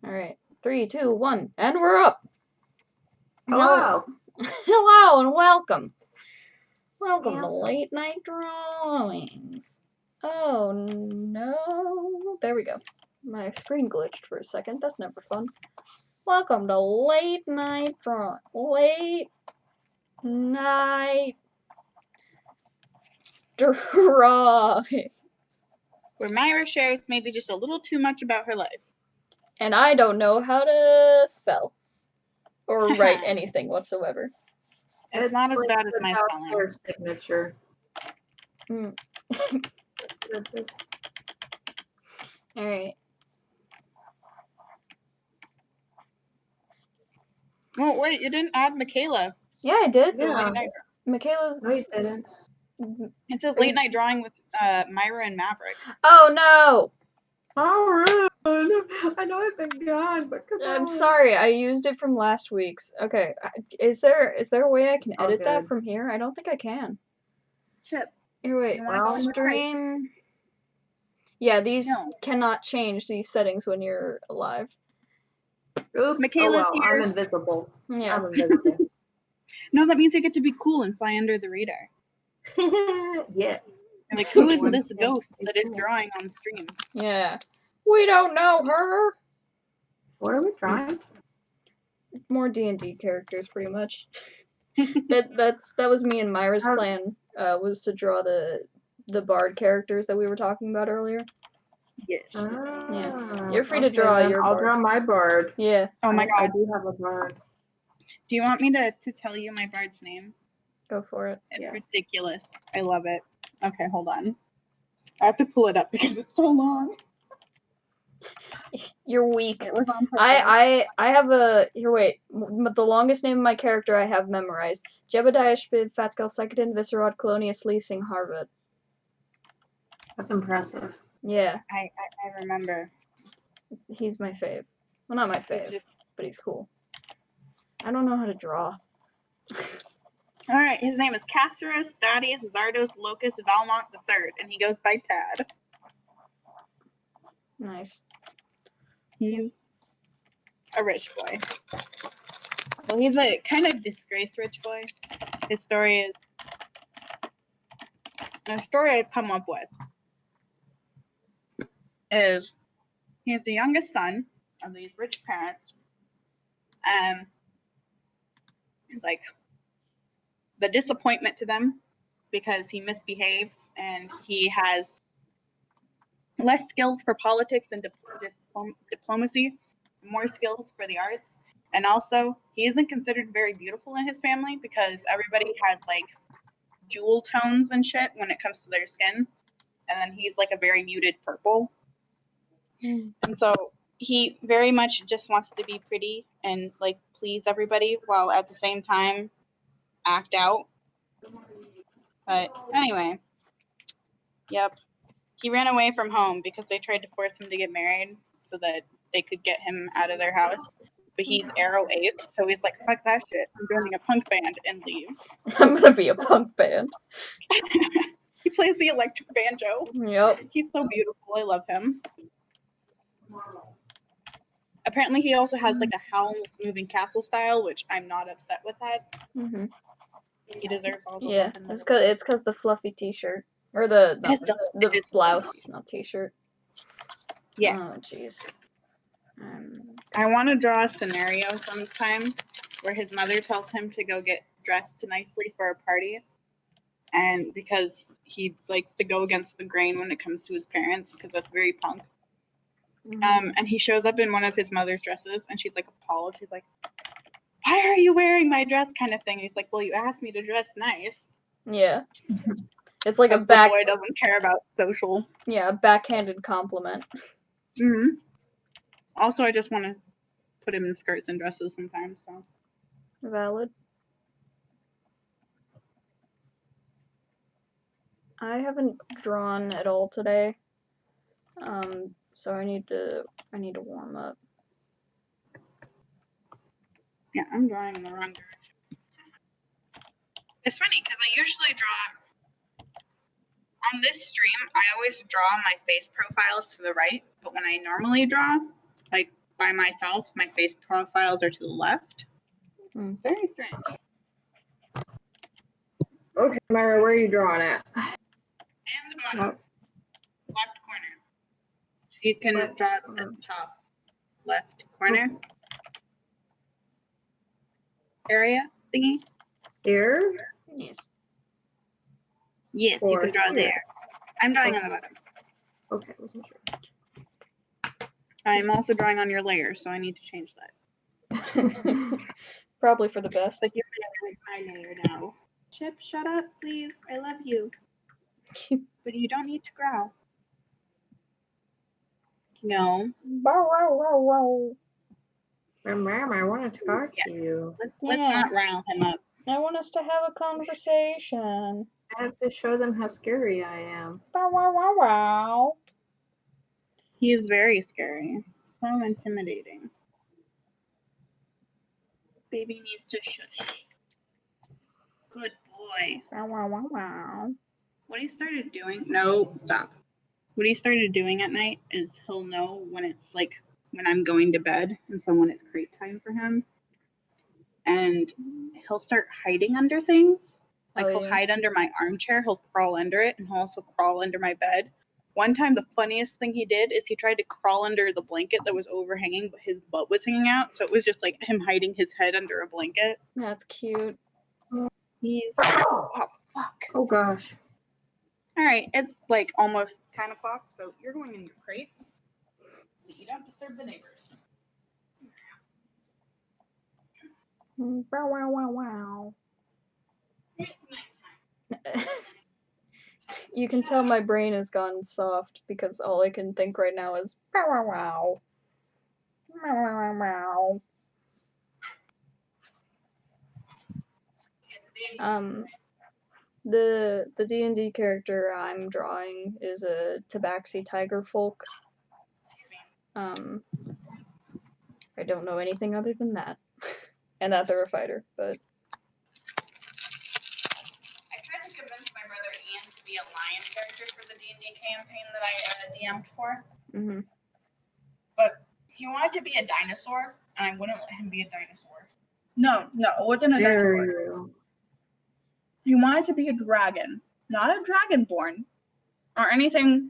Alright. 3, 2, 1, and we're up! Hello. Hello and welcome. Welcome to Late Night Drawings. Oh no. There we go. My screen glitched for a second. That's never fun. Welcome to Late Night Drawing. Late Night Drawing. Where Myra shares maybe just a little too much about her life. And I don't know how to spell. Or write anything whatsoever. It's not as bad as my spelling. Signature. Alright. Oh, wait, you didn't add Michaela. Yeah, I did. Yeah. Michaela's... No, you didn't. It says late night drawing with Myra and Mavrick. Oh no! Alright. I know I've been gone, but come on. I'm sorry, I used it from last week's. Okay, is there a way I can edit that from here? I don't think I can. Chip. Here, wait. Stream. Yeah, these cannot change these settings when you're alive. Oops. Michaela's here. I'm invisible. Yeah. I'm invisible. No, that means you get to be cool and fly under the radar. Yeah. And like, who is this ghost that is drawing on stream? Yeah. We don't know her! What are we drawing? More D&D characters, pretty much. that was me and Myra's plan, was to draw the bard characters that we were talking about earlier. Yes. Yeah. You're free to draw your I'll bards. draw my bard. Yeah. Oh my god. I do have a bard. Do you want me to tell you my bard's name? Go for it. It's ridiculous. I love it. Okay, hold on. I have to pull it up because it's so long. You're weak. It was on purpose. I have a... Here, wait. The longest name of my character I have memorized. Jebediah Shpid, Fatskell Sekadin, Viscerod, Colonius, Leasing, Harvard. That's impressive. Yeah. I remember. He's my fave. Well, not my fave, but he's cool. I don't know how to draw. Alright, his name is Casterus Thaddeus Zardos Locus Valmont III, and he goes by Tad. Nice. He's a rich boy. Well, he's a kind of disgraced rich boy. His story is... The story I've come up with is he's the youngest son of these rich parents. It's like the disappointment to them because he misbehaves and he has less skills for politics and diplomacy, more skills for the arts. And also, he isn't considered very beautiful in his family because everybody has like jewel tones and shit when it comes to their skin. And then he's like a very muted purple. And so he very much just wants to be pretty and like please everybody while at the same time act out. But anyway, yep. He ran away from home because they tried to force him to get married so that they could get him out of their house. But he's Arrow Ace, so he's like, fuck that shit. I'm joining a punk band, and leaves. I'm gonna be a punk band. He plays the electric banjo. Yep. He's so beautiful. I love him. Apparently, he also has like a Howl's Moving Castle style, which I'm not upset with that. Mm-hmm. He deserves all the Yeah, love. it's cause the fluffy t-shirt. Or the blouse, not t-shirt. Yeah. Oh, jeez. I want to draw a scenario sometime where his mother tells him to go get dressed nicely for a party. And because he likes to go against the grain when it comes to his parents, because that's very punk. And he shows up in one of his mother's dresses, and she's like appalled. She's like, why are you wearing my dress kind of thing? And he's like, well, you asked me to dress nice. Yeah. It's like the boy doesn't care about social. Yeah, a backhanded compliment. Mm-hmm. Also, I just want to put him in skirts and dresses sometimes, so. Valid. I haven't drawn at all today. So I need to warm up. Yeah, I'm drawing in the wrong direction. It's funny, because I usually draw... On this stream, I always draw my face profiles to the right, but when I normally draw, like, by myself. My face profiles are to the left. Very strange. Okay, Myra, where are you drawing at? And the bottom, left corner. So you can draw at the top left corner area thingy. Here? Yes. Yes, you Or can draw here? there. I'm drawing on the bottom. Okay, wasn't sure. I'm also drawing on your layer, so I need to change that. Probably for the best. Like you're like my layer now. Chip, shut up, please. I love you. But you don't need to growl. No. Bow, wow, wow, wow. Mom, I want to talk to you. Let's Yeah. not rile him up. I want us to have a conversation. I have to show them how scary I am. Bow, wow, wow, wow. He is very scary. So intimidating. Baby needs to shush. Good boy. Bow, wow, wow, wow. What he started doing, no, stop. What he started doing at night is he'll know when it's like when I'm going to bed and so when it's crate time for him. And he'll start hiding under things. Like he'll hide under my armchair, he'll crawl under it, and he'll also crawl under my bed. One time, the funniest thing he did is he tried to crawl under the blanket that was overhanging, but his butt was hanging out. So it was just like him hiding his head under a blanket. That's cute. He's oh fuck. Oh gosh. All right, it's like almost 10 o'clock, so you're going in your crate. You don't disturb the neighbors. Bow, wow, wow, wow. It's nighttime. You can tell my brain has gone soft because all I can think right now is bow, wow, wow. Bow, wow, wow, wow. The D&D character I'm drawing is a Tabaxi tiger folk. Excuse me. I don't know anything other than that. And that they're a fighter, but I tried to convince my brother Ian to be a lion character for the D&D campaign that I DM'd for. But he wanted to be a dinosaur, and I wouldn't let him be a dinosaur. No, it wasn't a dinosaur. He wanted to be a dragon, not a dragonborn, or anything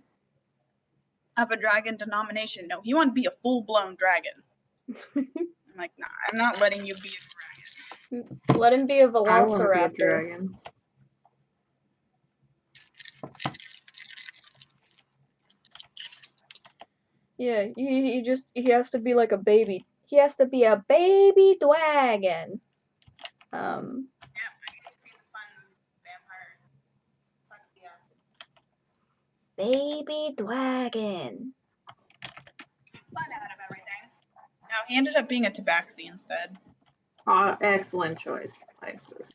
of a dragon denomination. No, he wanted to be a full-blown dragon. I'm like, nah, I'm not letting you be a dragon. let him be a I want to be a velociraptor. dragon. Yeah, he has to be like a baby. He has to be a baby dragon. Yeah, I get to be the fun vampire. Baby dragon. Fun out of everything. No, he ended up being a tabaxi instead. Excellent choice. Excellent.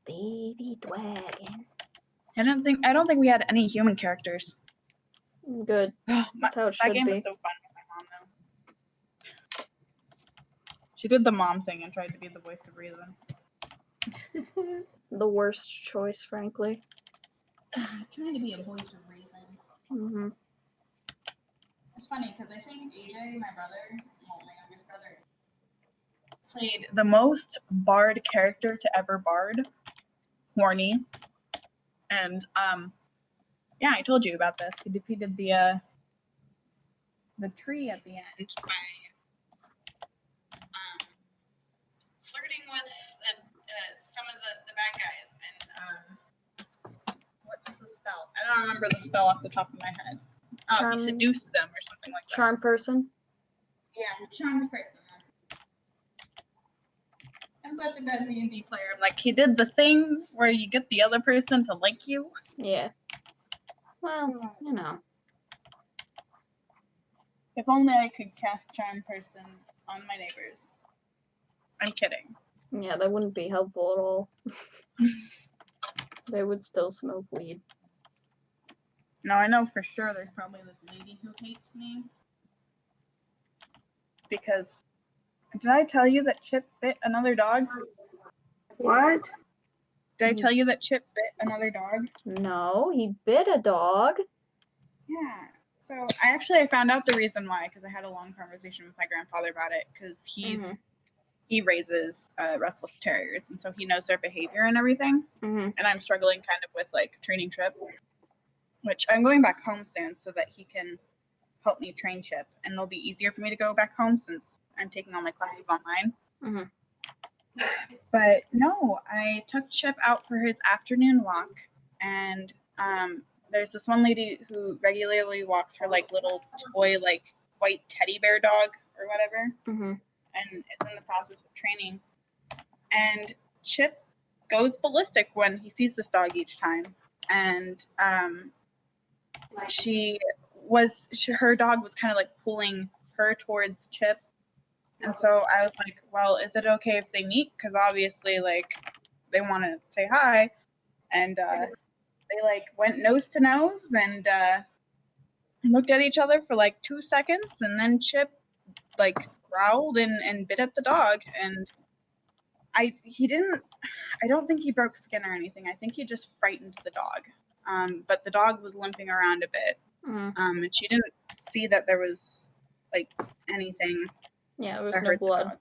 Baby dragon. I don't think we had any human characters. Good. That's how it should That game be. was so fun with my mom though. She did the mom thing and tried to be the voice of reason. The worst choice, frankly. Trying to be a voice of reason. It's funny because I think AJ, my brother, my youngest brother, played the most bard character to ever bard. Horny. And yeah, I told you about this. He defeated the tree at the end by flirting with some of the bad guys. And what's the spell? I don't remember the spell off the top of my head. Oh, he seduced them or something like that. Charm person? Yeah, charm person. I'm such a bad D&D player. Like, he did the thing where you get the other person to like you. Yeah. Well, you know. If only I could cast charm person on my neighbors. I'm kidding. Yeah, that wouldn't be helpful at all. They would still smoke weed. No, I know for sure there's probably this lady who hates me. Because, did I tell you that Chip bit another dog? What? Did I tell you that Chip bit another dog? No, he bit a dog. Yeah. So I found out the reason why because I had a long conversation with my grandfather about it because he raises restless terriers and so he knows their behavior and everything. Mm-hmm. And I'm struggling kind of with like training Chip, which I'm going back home soon so that he can help me train Chip, and it'll be easier for me to go back home since I'm taking all my classes online. Mm-hmm. But no, I took Chip out for his afternoon walk, and there's this one lady who regularly walks her like little toy like white teddy bear dog or whatever, Mm-hmm. and is in the process of training. And Chip goes ballistic when he sees this dog each time, and her dog was kind of like pulling her towards Chip. And so I was like, well, is it okay if they meet? Because obviously, like, they want to say hi. And they, like, went nose to nose and looked at each other for, like, 2 seconds. And then Chip, like, growled and bit at the dog. And I don't think he broke skin or anything. I think he just frightened the dog. But the dog was limping around a bit. Mm-hmm. And she didn't see that there was, like, anything. Yeah, there was that no hurt the blood.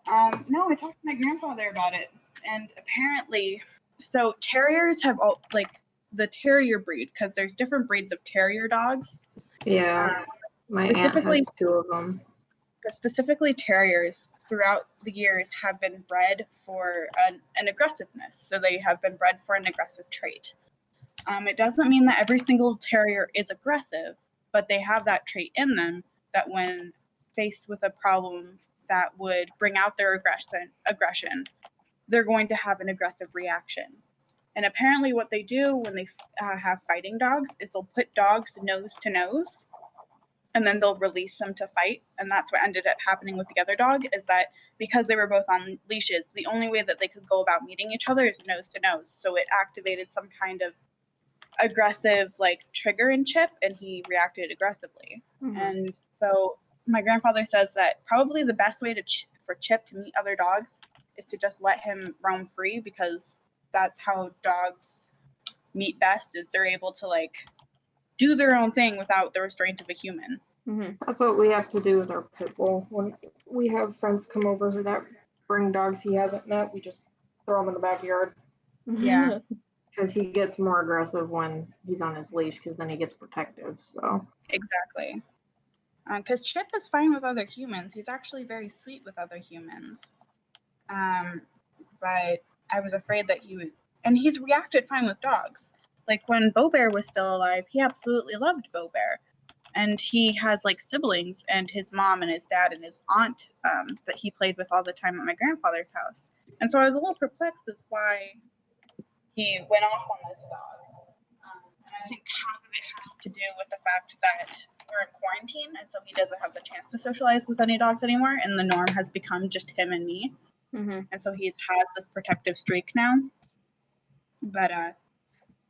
dog, no, I talked to my grandfather about it, and apparently, so terriers have all like the terrier breed because there's different breeds of terrier dogs. Yeah, my aunt has Specifically, 2 of them. specifically terriers throughout the years have been bred for an aggressiveness. So they have been bred for an aggressive trait. It doesn't mean that every single terrier is aggressive, but they have that trait in them that when faced with a problem that would bring out their aggression, they're going to have an aggressive reaction. And apparently what they do when they have fighting dogs is they'll put dogs nose to nose and then they'll release them to fight. And that's what ended up happening with the other dog is that because they were both on leashes, the only way that they could go about meeting each other is nose to nose. So it activated some kind of aggressive like trigger in Chip and he reacted aggressively. Mm-hmm. And so my grandfather says that probably the best way for Chip to meet other dogs is to just let him roam free because that's how dogs meet best is they're able to like do their own thing without the restraint of a human. Mm-hmm. That's what we have to do with our pit bull. When we have friends come over that bring dogs he hasn't met, we just throw them in the backyard Yeah. because he gets more aggressive when he's on his leash because then he gets protective. So Exactly. Because Chip is fine with other humans. He's actually very sweet with other humans. But I was afraid that he would, and he's reacted fine with dogs. Like when Bo Bear was still alive, he absolutely loved Bo Bear. And he has like siblings and his mom and his dad and his aunt that he played with all the time at my grandfather's house. And so I was a little perplexed as why he went off on this dog. And I think half of it has to do with the fact that we're in quarantine and so he doesn't have the chance to socialize with any dogs anymore. And the norm has become just him and me. Mm-hmm. And so he has this protective streak now. But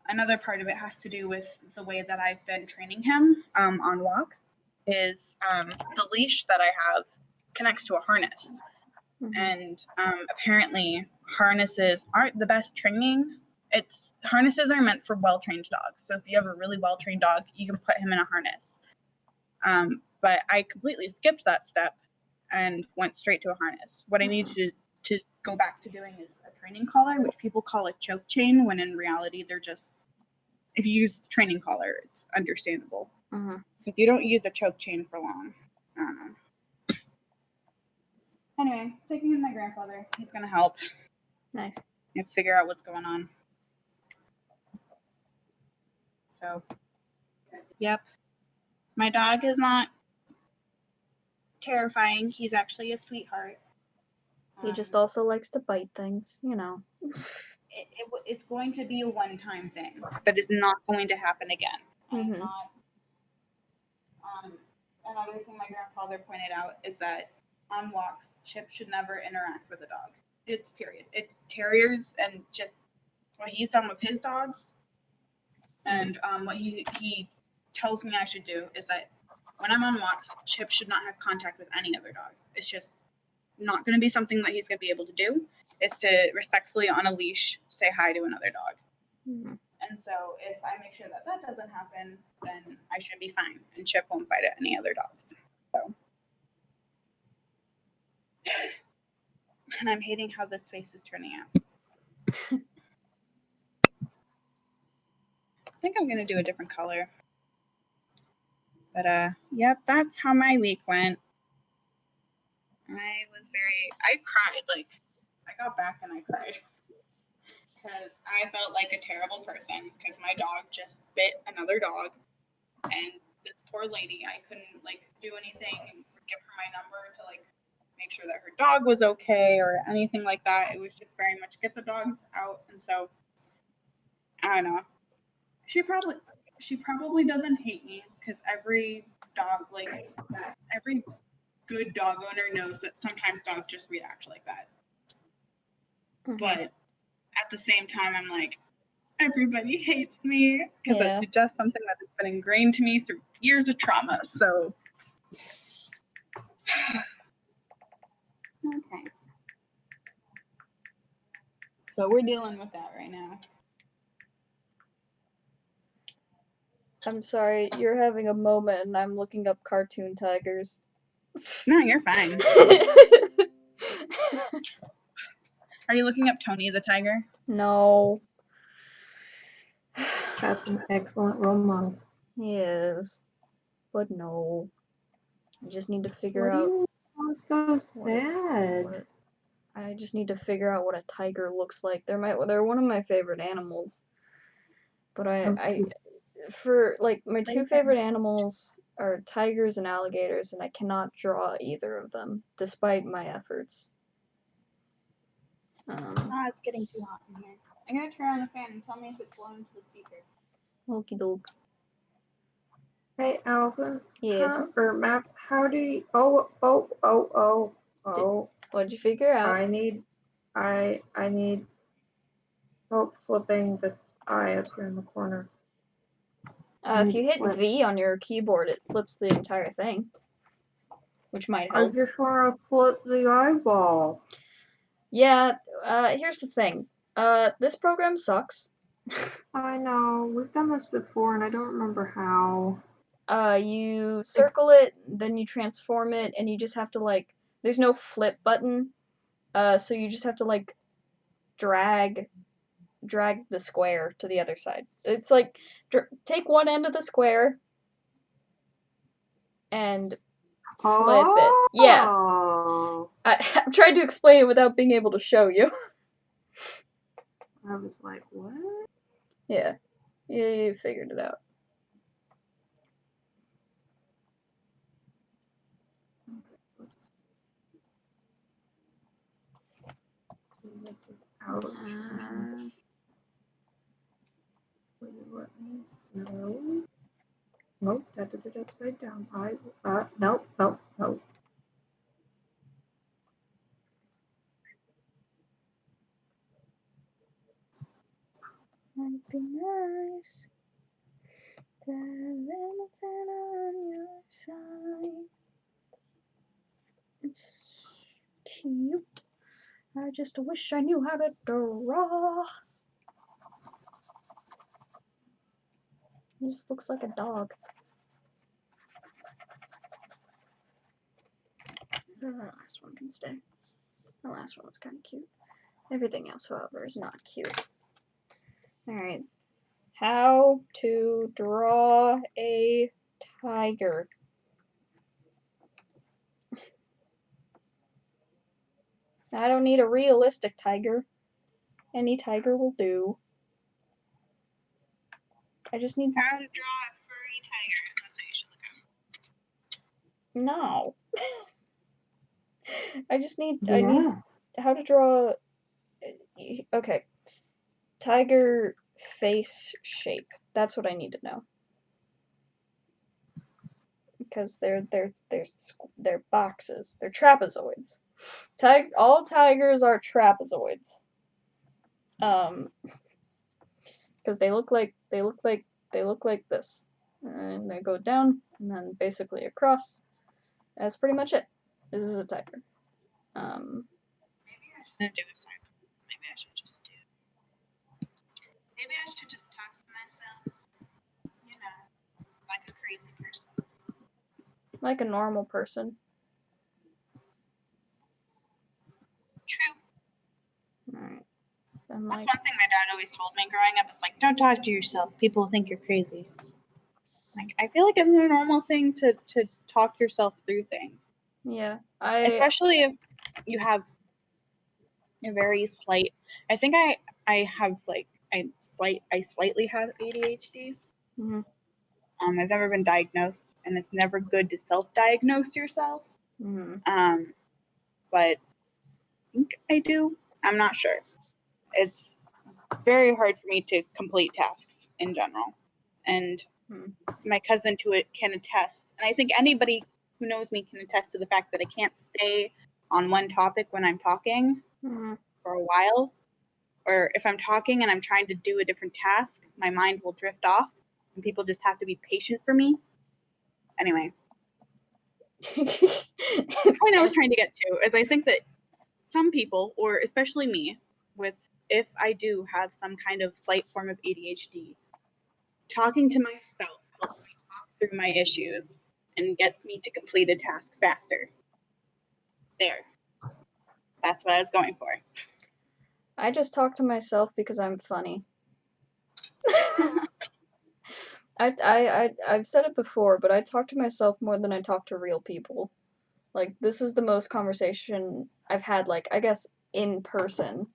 another part of it has to do with the way that I've been training him on walks is the leash that I have connects to a harness. Mm-hmm. And apparently harnesses aren't the best training. Harnesses are meant for well-trained dogs. So if you have a really well-trained dog, you can put him in a harness. But I completely skipped that step and went straight to a harness. What I need to go back to doing is a training collar, which people call a choke chain, when in reality they're just, if you use the training collar, it's understandable. Mm-hmm. If you don't use a choke chain for long, I don't know. Anyway, taking in my grandfather, he's gonna help. Nice. And figure out what's going on. So, yep. My dog is not terrifying. He's actually a sweetheart. He just also likes to bite things, you know. It's going to be a one-time thing that is not going to happen again. Mm-hmm. Another thing my grandfather pointed out is that on walks, Chip should never interact with a dog. It's period. Terriers and just what he's done with his dogs and what he tells me I should do is that when I'm on walks, Chip should not have contact with any other dogs. It's just not going to be something that he's going to be able to do. is to respectfully on a leash say hi to another dog. Mhm. And so if I make sure that that doesn't happen, then I should be fine, and Chip won't bite at any other dogs. So, and I'm hating how this face is turning out. I think I'm gonna do a different color. But yep, that's how my week went. I cried, like, I got back and I cried. Because I felt like a terrible person because my dog just bit another dog. And this poor lady, I couldn't, like, do anything and give her my number to, like, make sure that her dog was okay or anything like that. It was just very much get the dogs out. And so, I don't know. She probably doesn't hate me because every dog, like, every good dog owner knows that sometimes dogs just react like that. Mhm. But at the same time, I'm like, everybody hates me because Yeah. it's just something that has been ingrained to me through years of trauma. So, okay. So we're dealing with that right now. I'm sorry, you're having a moment and I'm looking up cartoon tigers. No, you're fine. Are you looking up Tony the tiger? No. That's an excellent role model. He is. But no. I just need to figure What do out you sound so what a- sad? what- I just need to figure out what a tiger looks like. They're one of my favorite animals. But for like my two favorite animals are tigers and alligators, and I cannot draw either of them, despite my efforts. It's getting too hot in here. I'm gonna turn on the fan and tell me if it's blowing into the speaker. Okie doke. Hey, Allison. Yes. Matt, how do you... Oh. What'd you figure out? I need help flipping this eye up here in the corner. If you hit V on your keyboard, it flips the entire thing, which might I help. just want to flip the eyeball. Yeah, here's the thing. This program sucks. I know. We've done this before, and I don't remember how. You circle it, then you transform it, and you just have to, like, there's no flip button, so you just have to, like, drag the square to the other side. It's like, take one end of the square and flip it. Yeah. I'm trying to explain it without being able to show you. I was like, what? Yeah. You figured it out. Ouch. No. Nope, that did it upside down. Nope. Might be nice to have Hamilton on your side. It's cute. I just wish I knew how to draw. He just looks like a dog. The last one can stay. The last one was kind of cute. Everything else, however, is not cute. Alright. How to draw a tiger. I don't need a realistic tiger. Any tiger will do. I just need... How to draw a furry tiger. That's what you should look up. No. I need how to draw... Okay. Tiger face shape. That's what I need to know. Because they're boxes. They're trapezoids. All tigers are trapezoids. Because they look like this, and they go down and then basically across. That's pretty much it. This is a tiger. Maybe I shouldn't do a side Like a normal person. True. Alright. And That's like, one thing my dad always told me growing up. It's like, don't talk to yourself. People think you're crazy. Like, I feel like it's a normal thing to talk yourself through things. yeah. Especially if you have a very slight, I think I have like, I slightly have ADHD. Mhm. I've never been diagnosed, and it's never good to self-diagnose yourself. Mhm. But I think I do. I'm not sure. It's very hard for me to complete tasks in general, and my cousin to it can attest. And I think anybody who knows me can attest to the fact that I can't stay on one topic when I'm talking for a while. Or if I'm talking and I'm trying to do a different task, my mind will drift off, and people just have to be patient for me. Anyway, the point I was trying to get to is I think that some people, or especially me, if I do have some kind of slight form of ADHD, talking to myself helps me talk through my issues and gets me to complete a task faster. There. That's what I was going for. I just talk to myself because I'm funny. I've said it before, but I talk to myself more than I talk to real people. Like, this is the most conversation I've had, like, I guess, in person.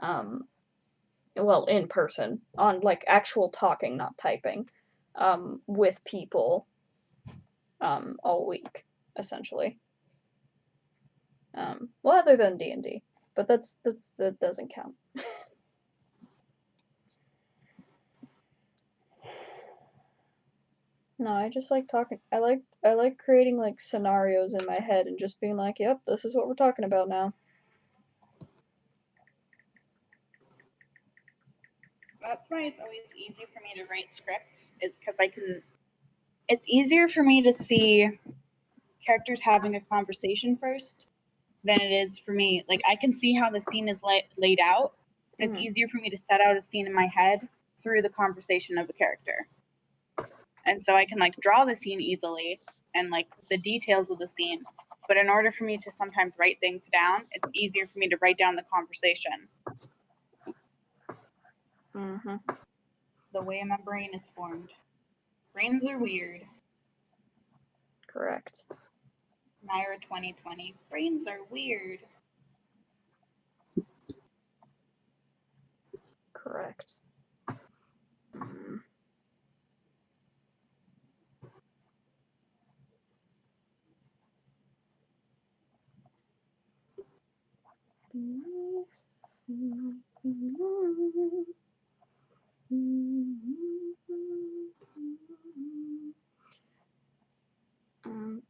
Well, in person, on, like, actual talking, not typing, with people, all week, essentially. Well, other than D&D, but that doesn't count. No, I just like talking. I like creating like scenarios in my head and just being like, "Yep, this is what we're talking about now." That's why it's always easy for me to write scripts, is because it's easier for me to see characters having a conversation first than it is for me. Like, I can see how the scene is laid out. It's easier for me to set out a scene in my head through the conversation of a character. And so I can like draw the scene easily and like the details of the scene. But in order for me to sometimes write things down, it's easier for me to write down the conversation. The way my brain is formed. Brains are weird. Correct. Myra 2020. Brains are weird. Correct.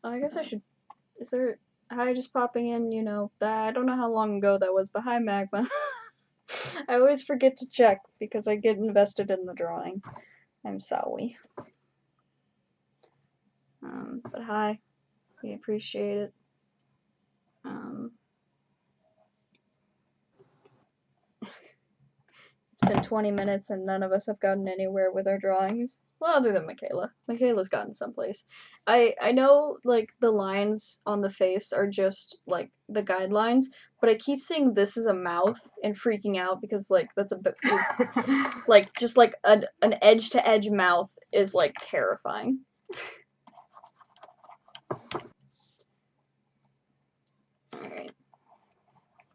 I guess I should. Is there? Hi, just popping in. You know that I don't know how long ago that was, but hi, Magma. I always forget to check because I get invested in the drawing. I'm sorry. But hi, we appreciate it. It's been 20 minutes and none of us have gotten anywhere with our drawings. Well, other than Michaela. Michaela's gotten someplace. I know, like, the lines on the face are just, like, the guidelines, but I keep seeing this as a mouth and freaking out because, like, that's a bit. Like, just, like, an edge-to-edge mouth is, like, terrifying. Alright.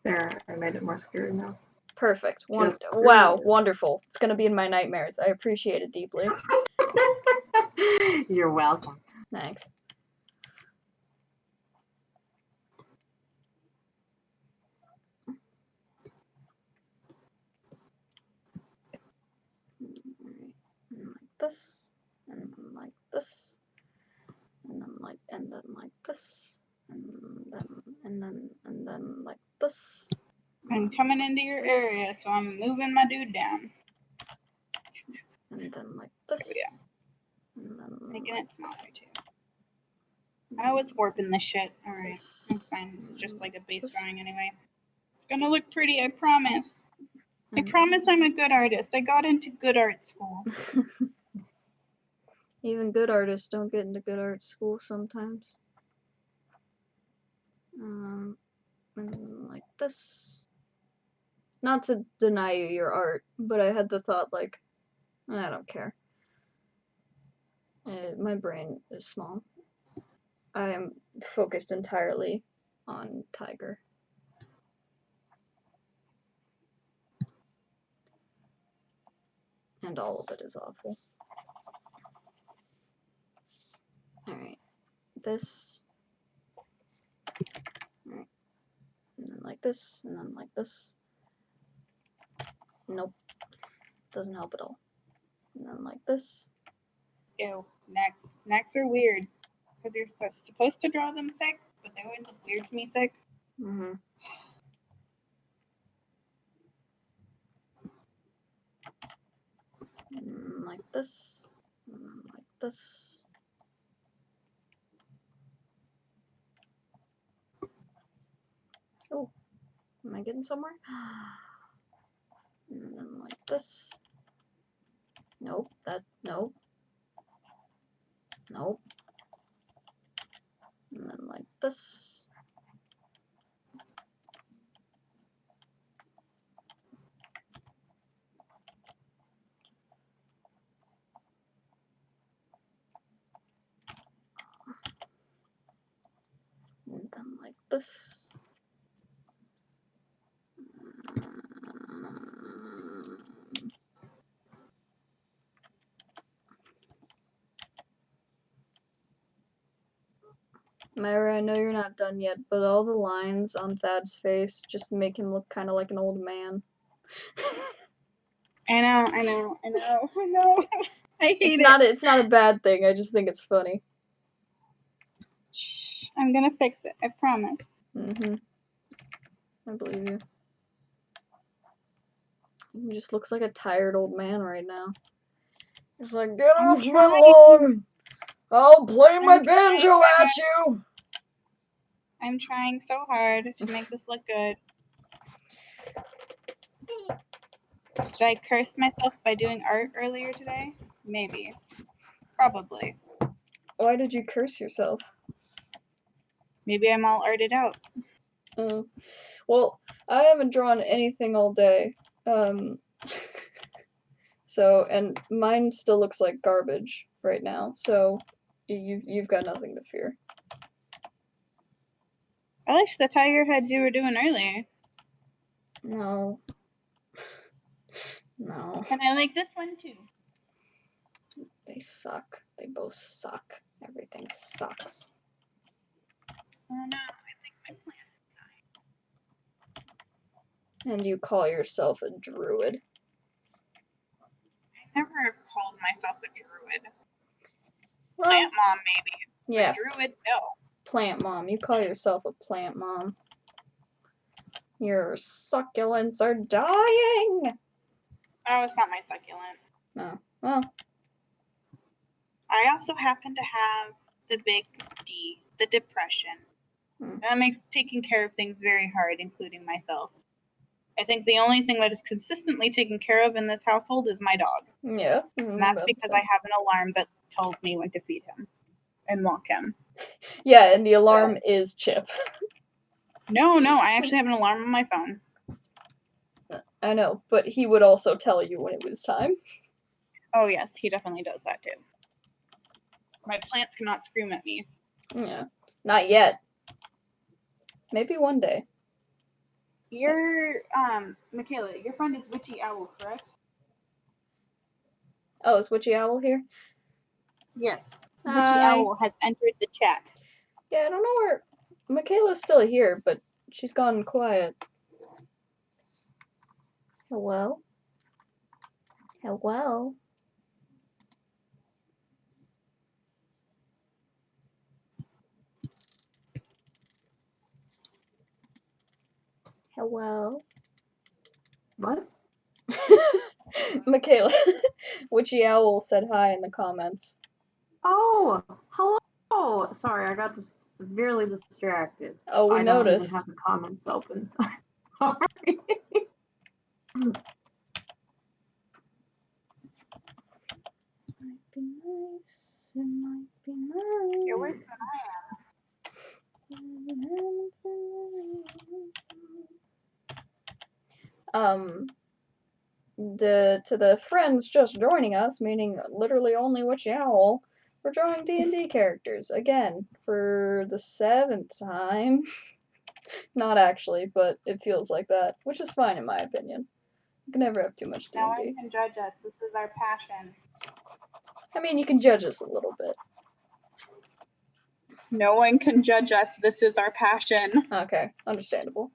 There, I made it more scary now. Perfect. Wow, wonderful. It's gonna be in my nightmares. I appreciate it deeply. You're welcome. Thanks. Like this, and then like this, and then like this, and then like this. I'm coming into your area, so I'm moving my dude down. And then like this. Oh, yeah. And then Making it smaller too. Oh, it's warping this shit. Alright, that's fine. This is just like a base drawing anyway. It's gonna look pretty, I promise. I promise I'm a good artist. I got into good art school. Even good artists don't get into good art school sometimes. And like this. Not to deny you your art, but I had the thought like, I don't care. My brain is small. I am focused entirely on Tiger. And all of it is awful. Alright. This. Alright. And then like this, and then like this. Nope. Doesn't help at all. And then like this. Ew. Necks. Necks are weird. Because you're supposed to draw them thick, but they always look weird to me thick. Mm-hmm. Like this. And then like this. Oh. Am I getting somewhere? And then like this. Nope. Nope. Nope. And then like this. And then like this. Myra, I know you're not done yet, but all the lines on Thad's face just make him look kind of like an old man. I know. I hate It's not a bad thing. I just think it's funny. I'm gonna fix it. I promise. Mm-hmm. I believe you. He just looks like a tired old man right now. He's like, get I'm off my trying. lawn! I'll play my I'm banjo trying. at you! I'm trying so hard to make this look good. Did I curse myself by doing art earlier today? Maybe. Probably. Why did you curse yourself? Maybe I'm all arted out. Well, I haven't drawn anything all day. So, and mine still looks like garbage right now, so you've got nothing to fear. I liked the tiger head you were doing earlier. No. No. And I like this one too. They suck. They both suck. Everything sucks. Oh no, I think my plant. And you call yourself a druid. I never called myself a druid. Well, Plant mom, maybe. yeah. A druid, no. Plant mom. You call yourself a plant mom. Your succulents are dying! Oh, it's not my succulent. No. Well. I also happen to have the big D, the depression. That makes taking care of things very hard, including myself. I think the only thing that is consistently taken care of in this household is my dog. Yeah. And that's because I have an alarm that tells me when to feed him and walk him. Yeah, and the alarm is Chip. No, I actually have an alarm on my phone. I know, but he would also tell you when it was time. Oh yes, he definitely does that too. My plants cannot scream at me. Yeah. Not yet. Maybe one day. Your, Michaela, your friend is Witchy Owl, correct? Oh, is Witchy Owl here? Yes. Witchy Hi. Owl has entered the chat. Yeah, I don't know where... Michaela's still here, but she's gone quiet. Hello? Hello? Hello? What? Michaela. Witchy Owl said hi in the comments. Oh, hello. Sorry, I got severely distracted. Oh, we I noticed. don't even have the comments open. Sorry. Might be nice. it might be nice. You're worse than To the friends just joining us, meaning literally only Witchy Owl, we're drawing D&D characters again for the 7th time. Not actually, but it feels like that, which is fine in my opinion. You can never have too much No one D&D. can judge us. This is our passion. I mean, you can judge us a little bit. No one can judge us. This is our passion. Okay, understandable.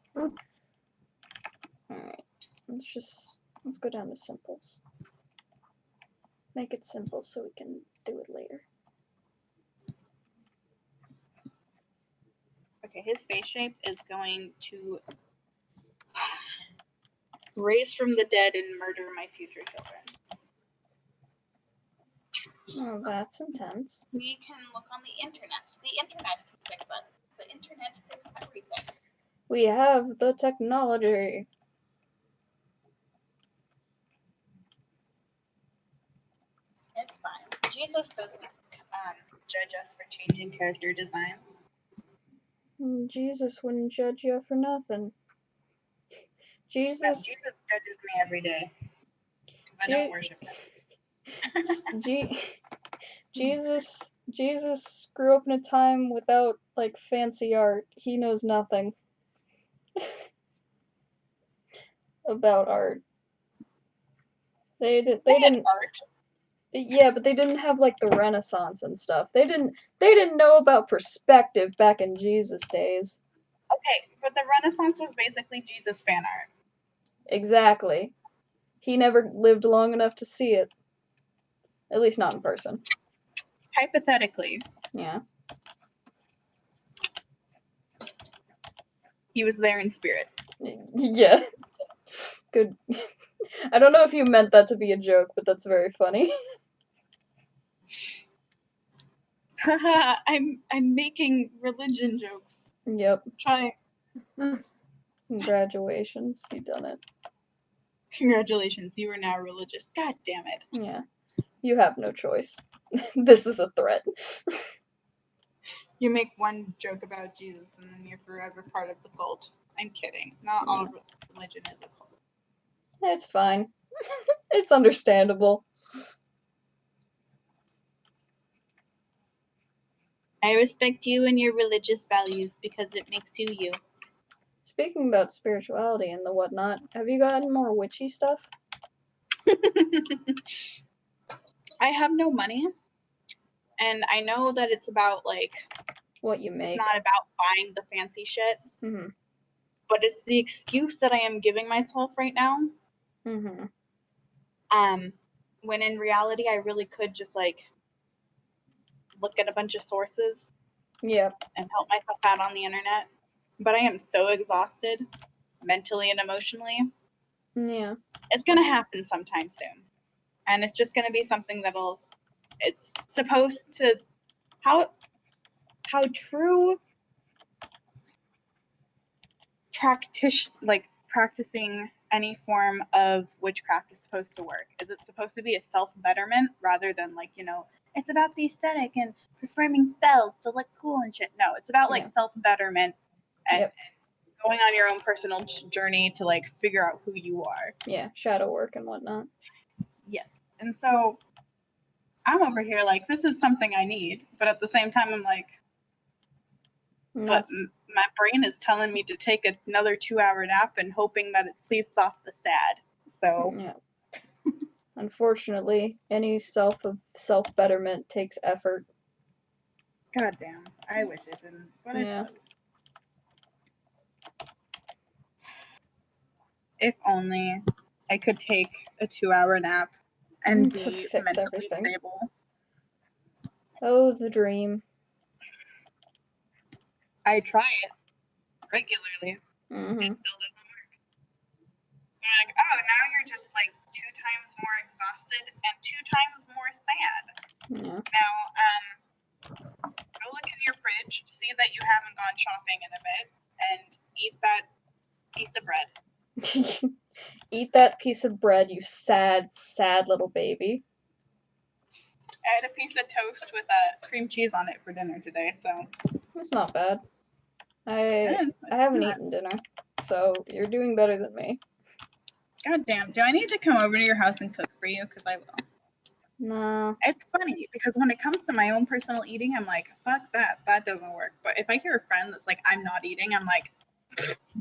Alright, let's go down to simples. Make it simple so we can do it later. Okay, his face shape is going to raise from the dead and murder my future children. Oh, that's intense. We can look on the internet. The internet can fix us. The internet fixes everything. We have the technology. It's fine. Jesus doesn't judge us for changing character designs. Jesus wouldn't judge you for nothing. No, Jesus Jesus judges me every day. I don't worship him. Jesus grew up in a time without like fancy art. He knows nothing about art. They didn't. Art. Yeah, but they didn't have like the Renaissance and stuff. They didn't know about perspective back in Jesus days. Okay, but the Renaissance was basically Jesus fan art. Exactly. He never lived long enough to see it. At least not in person. Hypothetically, Yeah. he was there in spirit. Yeah. Good. I don't know if you meant that to be a joke, but that's very funny. Haha, I'm making religion jokes. Yep. Try. Congratulations, you done it. Congratulations, you are now religious. God damn it. Yeah. You have no choice. This is a threat. You make one joke about Jesus and then you're forever part of the cult. I'm kidding. Not all religion is a cult. It's fine. It's understandable. I respect you and your religious values because it makes you you. Speaking about spirituality and the whatnot, have you gotten more witchy stuff? I have no money. And I know that it's about like What you make. it's not about buying the fancy shit. Mm-hmm. But it's the excuse that I am giving myself right now. Mm-hmm. When in reality I really could just like look at a bunch of sources. Yep. And help myself out on the internet. But I am so exhausted mentally and emotionally. Yeah. It's gonna happen sometime soon. And it's just gonna be something it's supposed to how true practicing any form of witchcraft is supposed to work. Is it supposed to be a self-betterment rather than like, it's about the aesthetic and performing spells to look cool and shit. No, it's about like self-betterment and going on your own personal journey to like figure out who you are. Yeah, shadow work and whatnot. Yes. And so I'm over here like, this is something I need, but at the same time I'm like, but my brain is telling me to take another 2-hour nap and hoping that it sleeps off the sad. So yeah. Unfortunately, any self-betterment takes effort. God damn, I wish it didn't, but it does. If only I could take a 2-hour nap and be mentally stable. Oh, the dream. I try it regularly. Mm-hmm. It still doesn't work. They're like, oh, now you're just like 2 times more exhausted and 2 times more sad. Yeah. Now, go look in your fridge, see that you haven't gone shopping in a bit, and eat that piece of bread. Eat that piece of bread, you sad, sad little baby. I had a piece of toast with cream cheese on it for dinner today, so. It's not bad. I haven't eaten dinner, so you're doing better than me. God damn, do I need to come over to your house and cook for you? Because I will. Nah. It's funny, because when it comes to my own personal eating, I'm like, fuck that. That doesn't work. But if I hear a friend that's like, I'm not eating, I'm like,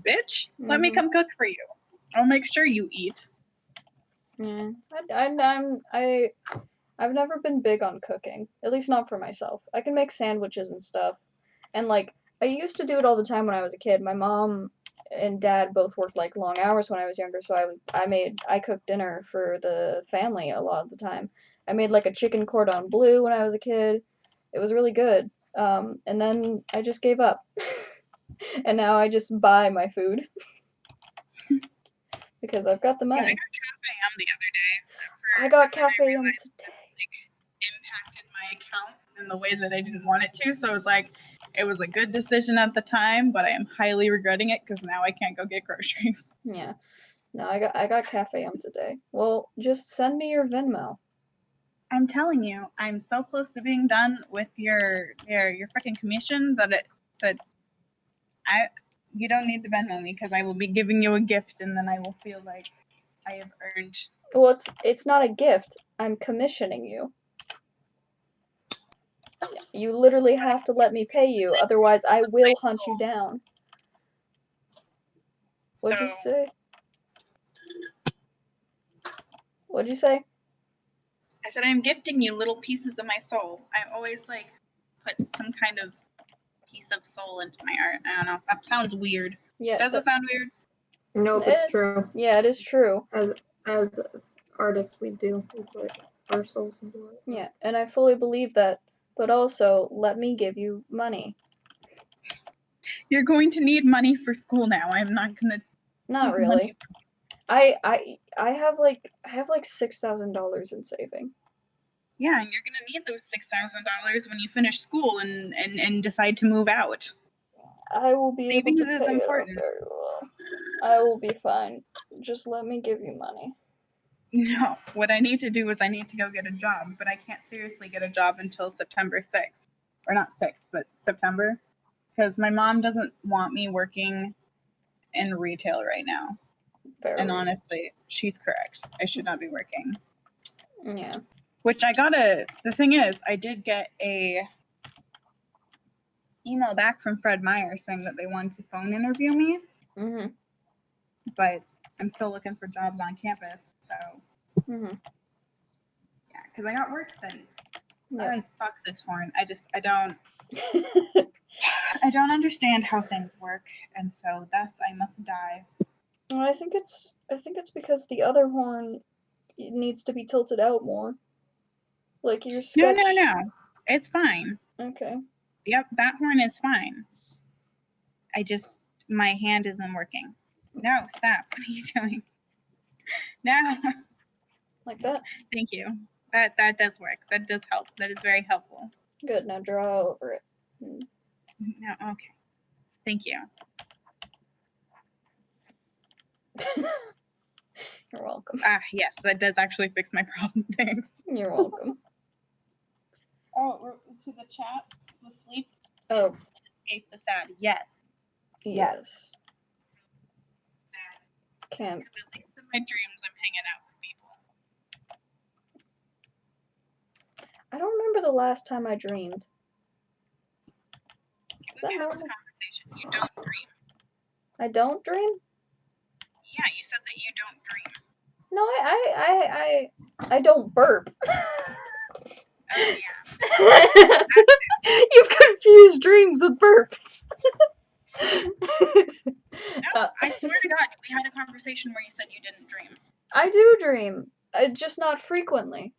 bitch, let me come cook for you. I'll make sure you eat. Yeah. I've never been big on cooking. At least not for myself. I can make sandwiches and stuff. And like, I used to do it all the time when I was a kid. My mom and dad both worked like long hours when I was younger, so I cooked dinner for the family a lot of the time. I made like a chicken cordon bleu when I was a kid. It was really good. And then I just gave up. And now I just buy my food. Because I've got the Yeah, I money. got Cafe Yum the other day. I got Cafe Yum today. Impacted my account in the way that I didn't want it to. So I was like, it was a good decision at the time, but I am highly regretting it because now I can't go get groceries. Yeah. No, I got Cafe Yum today. Well, just send me your Venmo. I'm telling you, I'm so close to being done with your freaking commission that you don't need to Venmo me because I will be giving you a gift and then I will feel like I have earned. Well, it's not a gift. I'm commissioning you. You literally have to let me pay you, otherwise I will hunt you down. What'd you say? What'd you say? I said I'm gifting you little pieces of my soul. I always like put some kind of piece of soul into my art. I don't know. That sounds weird. Yeah. Does it sound weird? Nope, it's true. Yeah, it is true. As artists, we put our souls into it. Yeah, and I fully believe that. But also, let me give you money. You're going to need money for school now. I'm not gonna. Not really. I have like $6,000 in saving. Yeah, and you're gonna need those $6,000 when you finish school and decide to move out. I will be able Savings to is pay it off important. very well. I will be fine. Just let me give you money. No, what I need to do is I need to go get a job, but I can't seriously get a job until September 6th. Or not 6th, but September. Because my mom doesn't want me working in retail right now. And honestly, she's correct. I should not be working. Yeah. Which the thing is, I did get a email back from Fred Meyer saying that they wanted to phone interview me. Mhm. But I'm still looking for jobs on campus, so. Mhm. Yeah, because I got work study. Yeah. Fuck this horn. I don't understand how things work, and so thus I must die. Well, I think it's because the other horn needs to be tilted out more. Like your sketch. No. It's fine. Okay. Yep, that horn is fine. My hand isn't working. No, stop. What are you doing? No. Like that? Thank you. That does work. That does help. That is very helpful. Good. Now draw over it. No, okay. Thank you. You're welcome. Yes, that does actually fix my problem. Thanks. You're welcome. Oh, to the chat, the sleep Oh. is to escape the sad. Yes. Yes. Can't. Because at least in my dreams, I'm hanging out with people. I don't remember the last time I dreamed. Is that We had normal? this conversation. You don't dream. I don't dream? Yeah, you said that you don't dream. No, I don't burp. Oh yeah. You've confused dreams with burps. No, I swear to God, we had a conversation where you said you didn't dream. I do dream, just not frequently.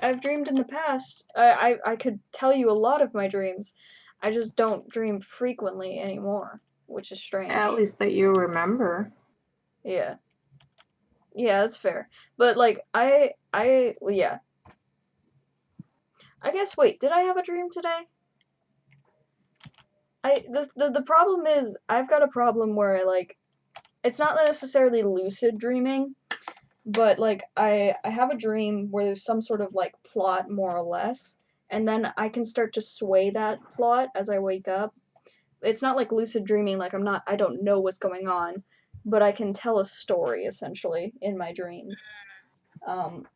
I've dreamed in the past. I could tell you a lot of my dreams. I just don't dream frequently anymore, which is strange. At least that you remember. Yeah. Yeah, that's fair. But like well, yeah. I guess wait, did I have a dream today? The problem is I've got a problem where like it's not necessarily lucid dreaming. but like I have a dream where there's some sort of like plot more or less, and then I can start to sway that plot as I wake up. It's not like lucid dreaming, like I don't know what's going on, but I can tell a story essentially in my dreams. Um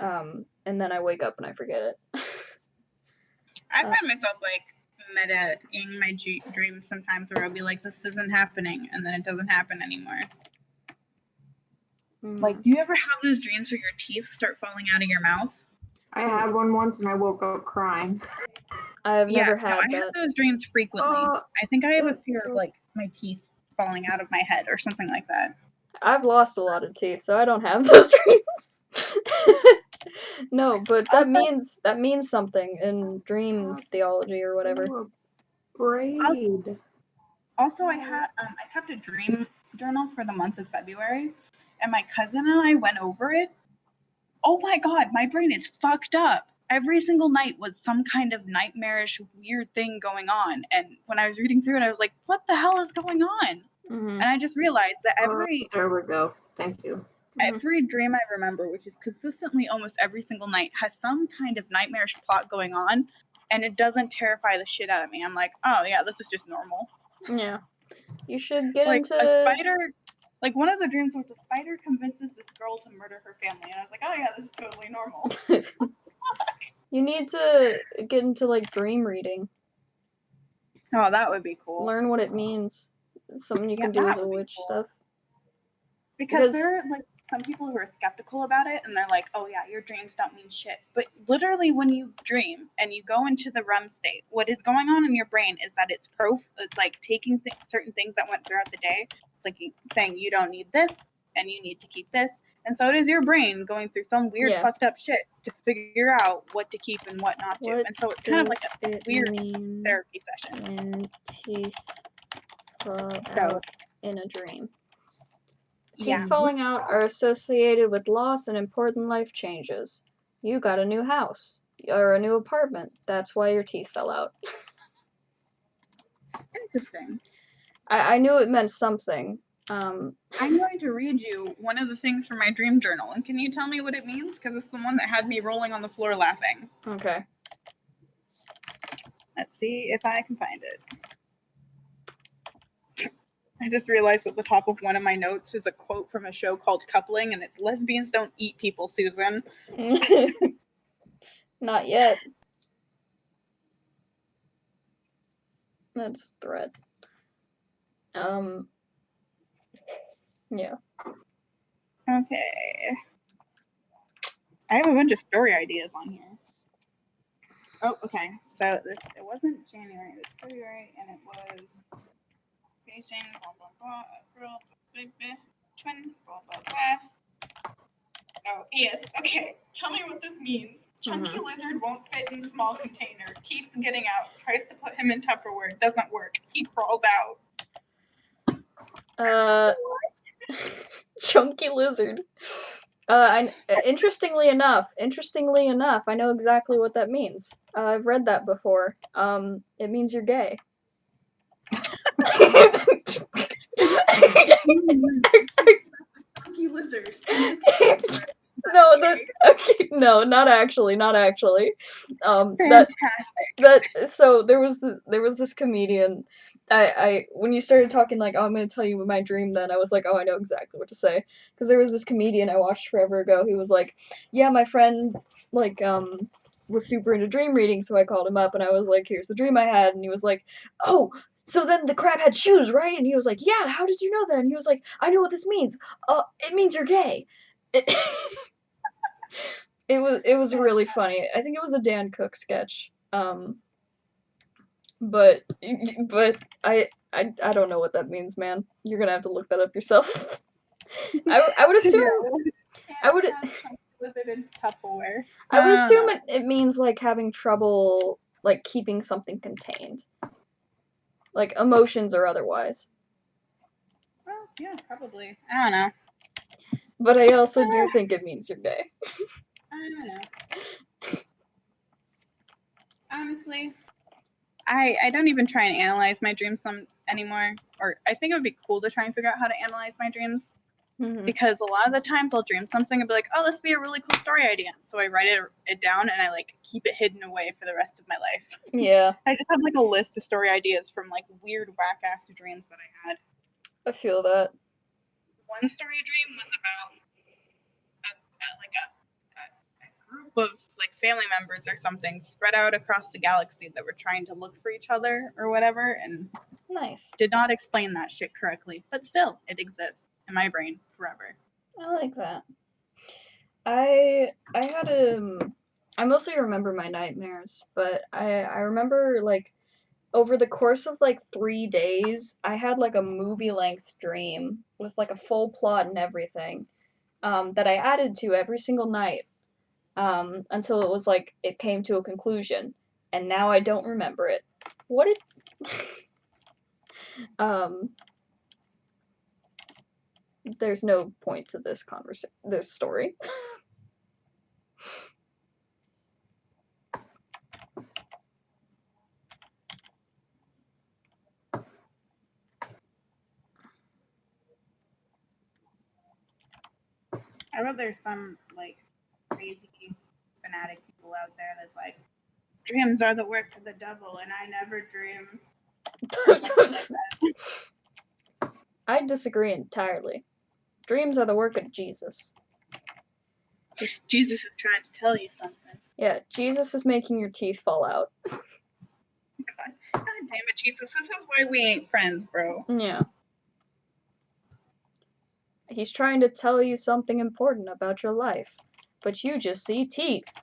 and then I wake up and I forget it. I find myself like meta in my dreams sometimes where I'll be like, this isn't happening, and then it doesn't happen anymore. Like, do you ever have those dreams where your teeth start falling out of your mouth? I had one once and I woke up crying. I've never had I have those dreams frequently. I think I have a fear of like my teeth falling out of my head or something like that. I've lost a lot of teeth, so I don't have those dreams. No, but that means something in dream theology or whatever. Braid. Also, I kept a dream journal for the month of February, and my cousin and I went over it. Oh my god, my brain is fucked up. Every single night was some kind of nightmarish, weird thing going on. And when I was reading through it, I was like, what the hell is going on? And I just realized that there we go. Thank you. Every dream I remember, which is consistently almost every single night, has some kind of nightmarish plot going on, and it doesn't terrify the shit out of me. I'm like, oh yeah, this is just normal. Yeah. You should get like into a spider. Like one of the dreams was a spider convinces this girl to murder her family, and I was like, oh yeah, this is totally normal. You need to get into like dream reading. Oh, that would be cool. Learn what it means. Something you can do as a witch stuff. Because there are like some people who are skeptical about it, and they're like, oh yeah, your dreams don't mean shit. But literally when you dream and you go into the REM state, what is going on in your brain is that it's like taking certain things that went throughout the day. It's like saying you don't need this and you need to keep this. And so it is your brain going through some weird fucked up shit to figure out what to keep and what not to. And so it's kind of like a weird therapy session. When teeth fall out in a dream. Teeth falling out are associated with loss and important life changes. You got a new house or a new apartment. That's why your teeth fell out. Interesting. I knew it meant something. I'm going to read you one of the things from my dream journal, and can you tell me what it means? Because it's the one that had me rolling on the floor laughing. Okay. Let's see if I can find it. I just realized at the top of one of my notes is a quote from a show called Coupling, and it's lesbians don't eat people, Susan. Not yet. That's a threat. Yeah. Okay. I have a bunch of story ideas on here. Oh, okay. So it wasn't January, it was February, and it was facing blah blah blah, April, twin, blah blah blah. Oh, yes. Okay. Tell me what this means. Chunky lizard won't fit in small container. Keeps getting out. Tries to put him in Tupperware. Doesn't work. He crawls out. Chunky lizard. Interestingly enough, I know exactly what that means. I've read that before. It means you're gay. Chunky lizard. No, not actually. Fantastic. So there was this comedian. When you started talking like, oh, I'm gonna tell you my dream, then I was like, oh, I know exactly what to say, because there was this comedian I watched forever ago who was like, yeah, my friend like was super into dream reading, so I called him up and I was like, here's the dream I had, and he was like, oh, so then the crab had shoes, right? And he was like, yeah, how did you know that? And he was like, I know what this means. It means you're gay. It was really funny. I think it was a Dan Cook sketch. But I don't know what that means, man. You're gonna have to look that up yourself. I would assume I would assume it means like having trouble like keeping something contained, like emotions or otherwise. Well, yeah, probably. I don't know. But I also do think it means you're gay. I don't know. Honestly, I don't even try and analyze my dreams anymore. Or I think it would be cool to try and figure out how to analyze my dreams. Mhm. because a lot of the times I'll dream something and be like, oh, this would be a really cool story idea. So I write it down and I like keep it hidden away for the rest of my life. Yeah, I just have like a list of story ideas from like weird whack ass dreams that I had. I feel that. One story dream was about a group of like family members or something spread out across the galaxy that were trying to look for each other or whatever, and Nice. did not explain that shit correctly, but still, it exists in my brain forever. I like that. I had I mostly remember my nightmares, but I remember like over the course of like 3 days, I had like a movie length dream with like a full plot and everything, that I added to every single night, until it was like it came to a conclusion, and now I don't remember it. What did um there's no point to this story. I bet there's some like crazy fanatic people out there that's like, dreams are the work of the devil, and I never dream. I disagree entirely. Dreams are the work of Jesus. Jesus is trying to tell you something. Yeah, Jesus is making your teeth fall out. God damn it, Jesus! This is why we ain't friends, bro. Yeah. He's trying to tell you something important about your life, but you just see teeth.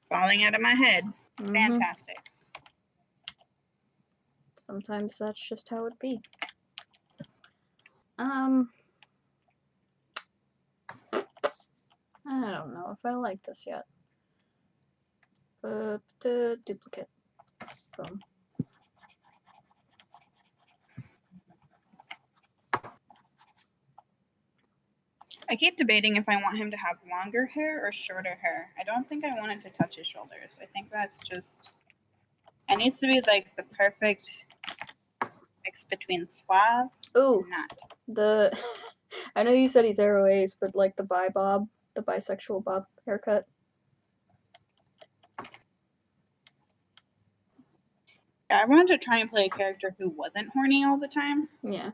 Falling out of my head. Mhm. Fantastic. Sometimes that's just how it be. I don't know if I like this yet. But duplicate. Boom. I keep debating if I want him to have longer hair or shorter hair. I don't think I want it to touch his shoulders. I think that's just. It needs to be like the perfect mix between suave Ooh, and not. the I know you said he's Arrow Ace, but like the bob, the bisexual bob haircut. I wanted to try and play a character who wasn't horny all the time. Yeah.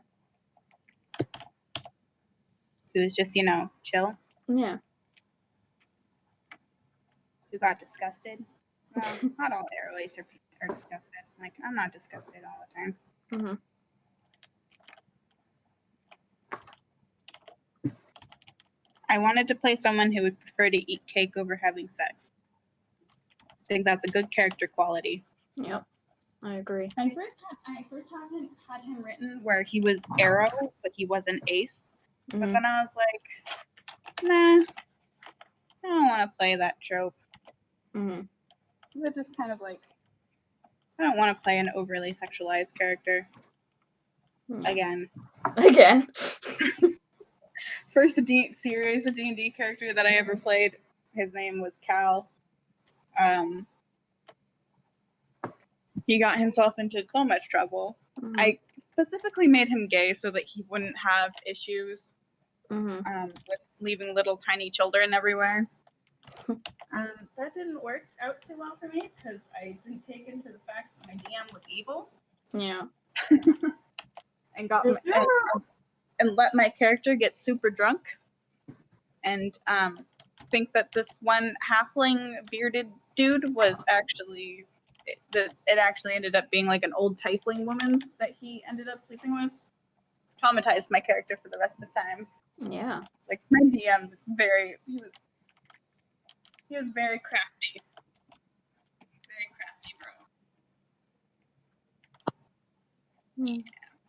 Who was just, chill. Yeah. Who got disgusted. Well, not all Arrow Ace are disgusted. Like, I'm not disgusted all the time. Mhm. I wanted to play someone who would prefer to eat cake over having sex. I think that's a good character quality. Yep. I agree. I first had him written where he was Arrow, but he wasn't Ace. But Mhm. then I was like, nah, I don't want to play that trope. Mhm. It's just kind of like, I don't want to play an overly sexualized character. Yeah. Again. Again. First series of D&D character that I ever played, his name was Cal. He got himself into so much trouble. Mhm. I specifically made him gay so that he wouldn't have issues Mhm. with leaving little tiny children everywhere. That didn't work out too well for me because I didn't take into the fact that my DM was evil. Yeah. And let my character get super drunk and think that this one halfling bearded dude was actually it actually ended up being like an old tiefling woman that he ended up sleeping with. Traumatized my character for the rest of time. Yeah. Like my DM was he was very crafty. Very crafty, bro. Mm.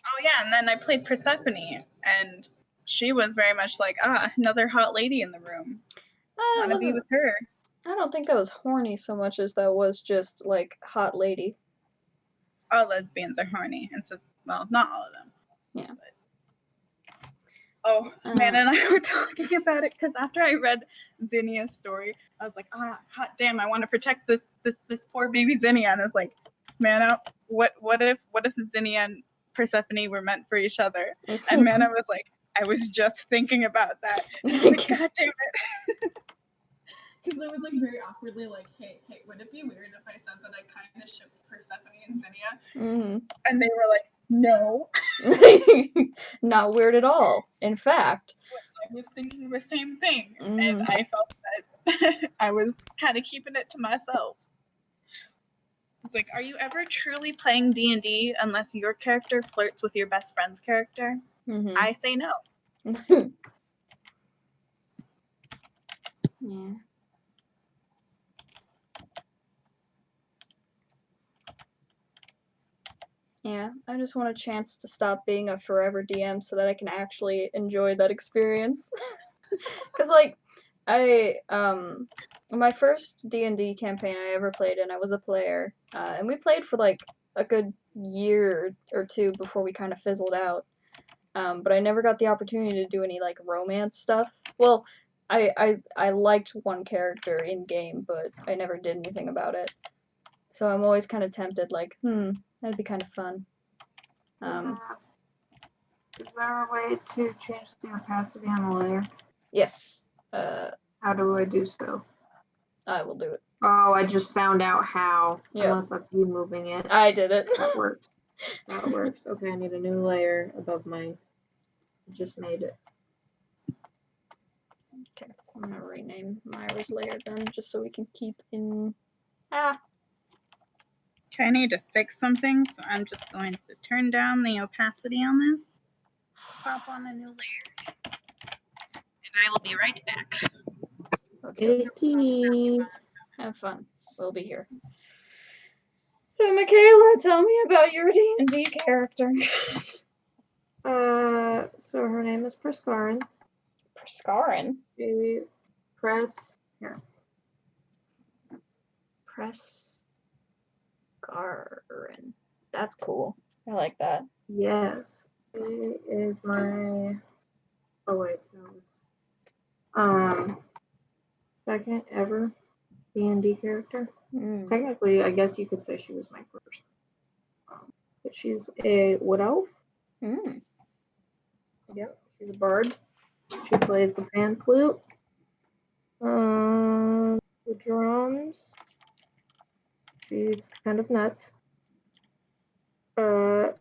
Oh yeah, and then I played Persephone, and she was very much like, another hot lady in the room. Want to be with her. I don't think that was horny so much as that was just like hot lady. All lesbians are horny, and so, well, not all of them. Yeah. But, oh man, and I were talking about it because after I read Zinnia's story, I was like, hot damn, I want to protect this poor baby Zinnia, and I was like, man, what if Zinnia Persephone were meant for each other. And Mana was like, I was just thinking about that. And I was like, God damn it. Because I was like very awkwardly like, hey, would it be weird if I said that I kind of shipped Persephone and Zinnia? And they were like, no. Not weird at all. In fact, I was thinking the same thing, and I felt that I was kind of keeping it to myself. It's like, are you ever truly playing D&D unless your character flirts with your best friend's character? I say no. Yeah. Yeah, I just want a chance to stop being a forever DM so that I can actually enjoy that experience. Cause like, my first D&D campaign I ever played in, I was a player, and we played for like a good year or two before we kind of fizzled out. But I never got the opportunity to do any like romance stuff. Well, I liked one character in game, but I never did anything about it. So I'm always kind of tempted, like, that'd be kind of fun. Is there a way to change the opacity on the layer? Yes. How do I do so? I will do it. Oh, I just found out how. Yep. Unless that's you moving it. I did it. That works. That works. Okay, I need a new layer above mine. Just made it. Okay, I'm gonna rename Myra's layer then, just so we can keep in. Ah. Okay, I need to fix something, so I'm just going to turn down the opacity on this. Pop on a new layer. And I will be right back. Okay. Have fun. We'll be here. So, Michaela, tell me about your D&D character. So her name is Prescarin. Prescarin? Prescarin. That's cool. I like that. Yes. She is my... Oh, wait. That was... second ever D&D character. Technically, I guess you could say she was my first. But she's a wood elf. Yep, she's a bard. She plays the pan flute, the drums. She's kind of nuts.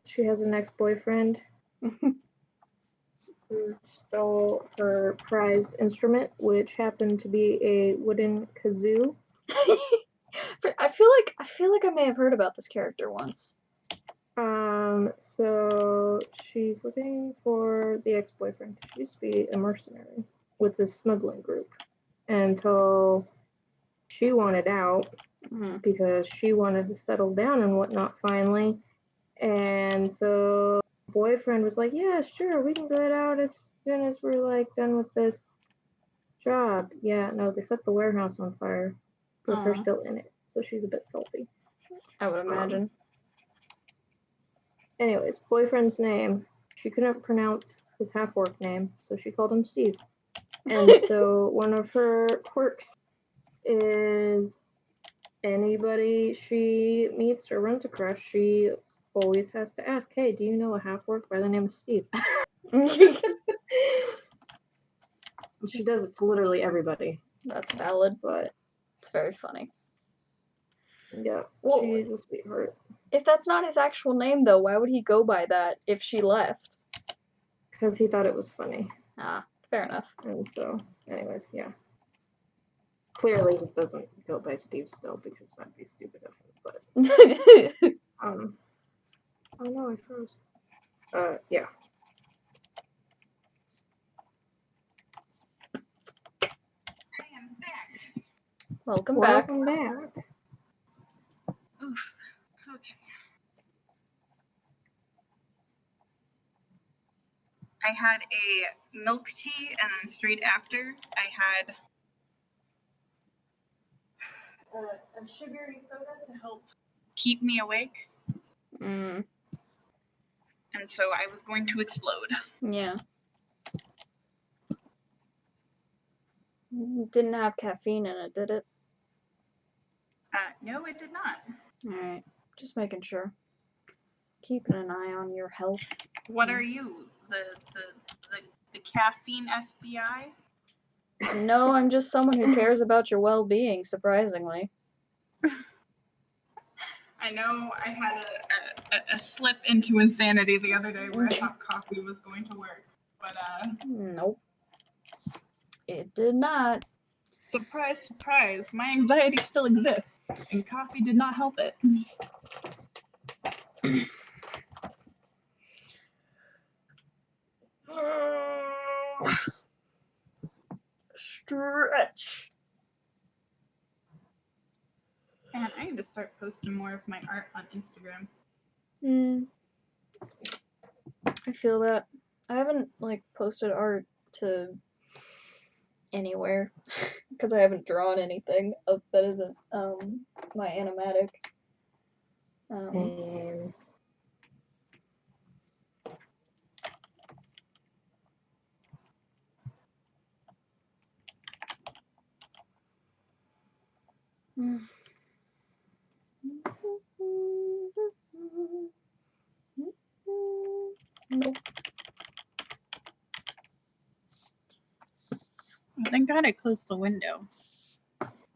She has an ex-boyfriend who stole her prized instrument, which happened to be a wooden kazoo. I feel like I may have heard about this character once. So she's looking for the ex-boyfriend. She used to be a mercenary with this smuggling group until she wanted out because she wanted to settle down and whatnot finally. And so boyfriend was like, yeah, sure, we can get out as soon as we're like done with this job. Yeah, no, they set the warehouse on fire with her still in it. So she's a bit salty. I would imagine. Anyways, boyfriend's name, she couldn't pronounce his half-orc name, so she called him Steve. And so one of her quirks is anybody she meets or runs across, she always has to ask, hey, do you know a half-orc by the name of Steve? She does it to literally everybody. That's valid. But it's very funny. Yeah, well, she's a sweetheart. If that's not his actual name, though, why would he go by that if she left? Because he thought it was funny. Ah, fair enough. And so, anyways, yeah. Clearly, he doesn't go by Steve still because that'd be stupid of him. But oh no, I froze. Yeah. I am back. Welcome back. Oof. Okay. I had a milk tea, and then straight after, I had a sugary soda to help keep me awake. And so I was going to explode. Yeah. Didn't have caffeine in it, did it? No, it did not. Alright. Just making sure. keeping an eye on your health. What are you? The caffeine FBI? No, I'm just someone who cares about your well-being, surprisingly. I know I had a slip into insanity the other day where I thought coffee was going to work, but Nope. It did not. surprise, surprise, my anxiety still exists, and coffee did not help it. Stretch. And I need to start posting more of my art on Instagram. I feel that. I haven't, like, posted art to anywhere because I haven't drawn anything that isn't my animatic. Nope. Thank God I closed the window.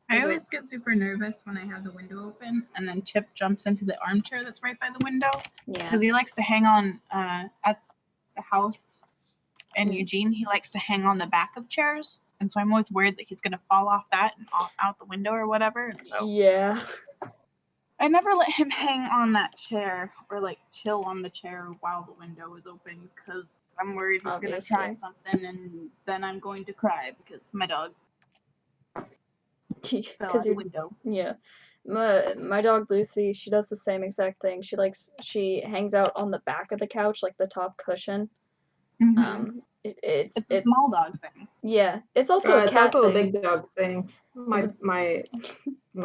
I always get super nervous when I have the window open, and then Chip jumps into the armchair that's right by the window. Yeah. Because he likes to hang on at the house in Eugene. He likes to hang on the back of chairs, and so I'm always worried that he's gonna fall off that and out the window or whatever. And so Yeah. I never let him hang on that chair or like chill on the chair while the window is open because I'm worried he's gonna try something and then I'm going to cry because my dog fell out the window. Yeah. My dog Lucy, she does the same exact thing. She hangs out on the back of the couch, like the top cushion. Mm-hmm. It's a small dog thing. Yeah, it's also a it's cat also thing. a big dog thing. My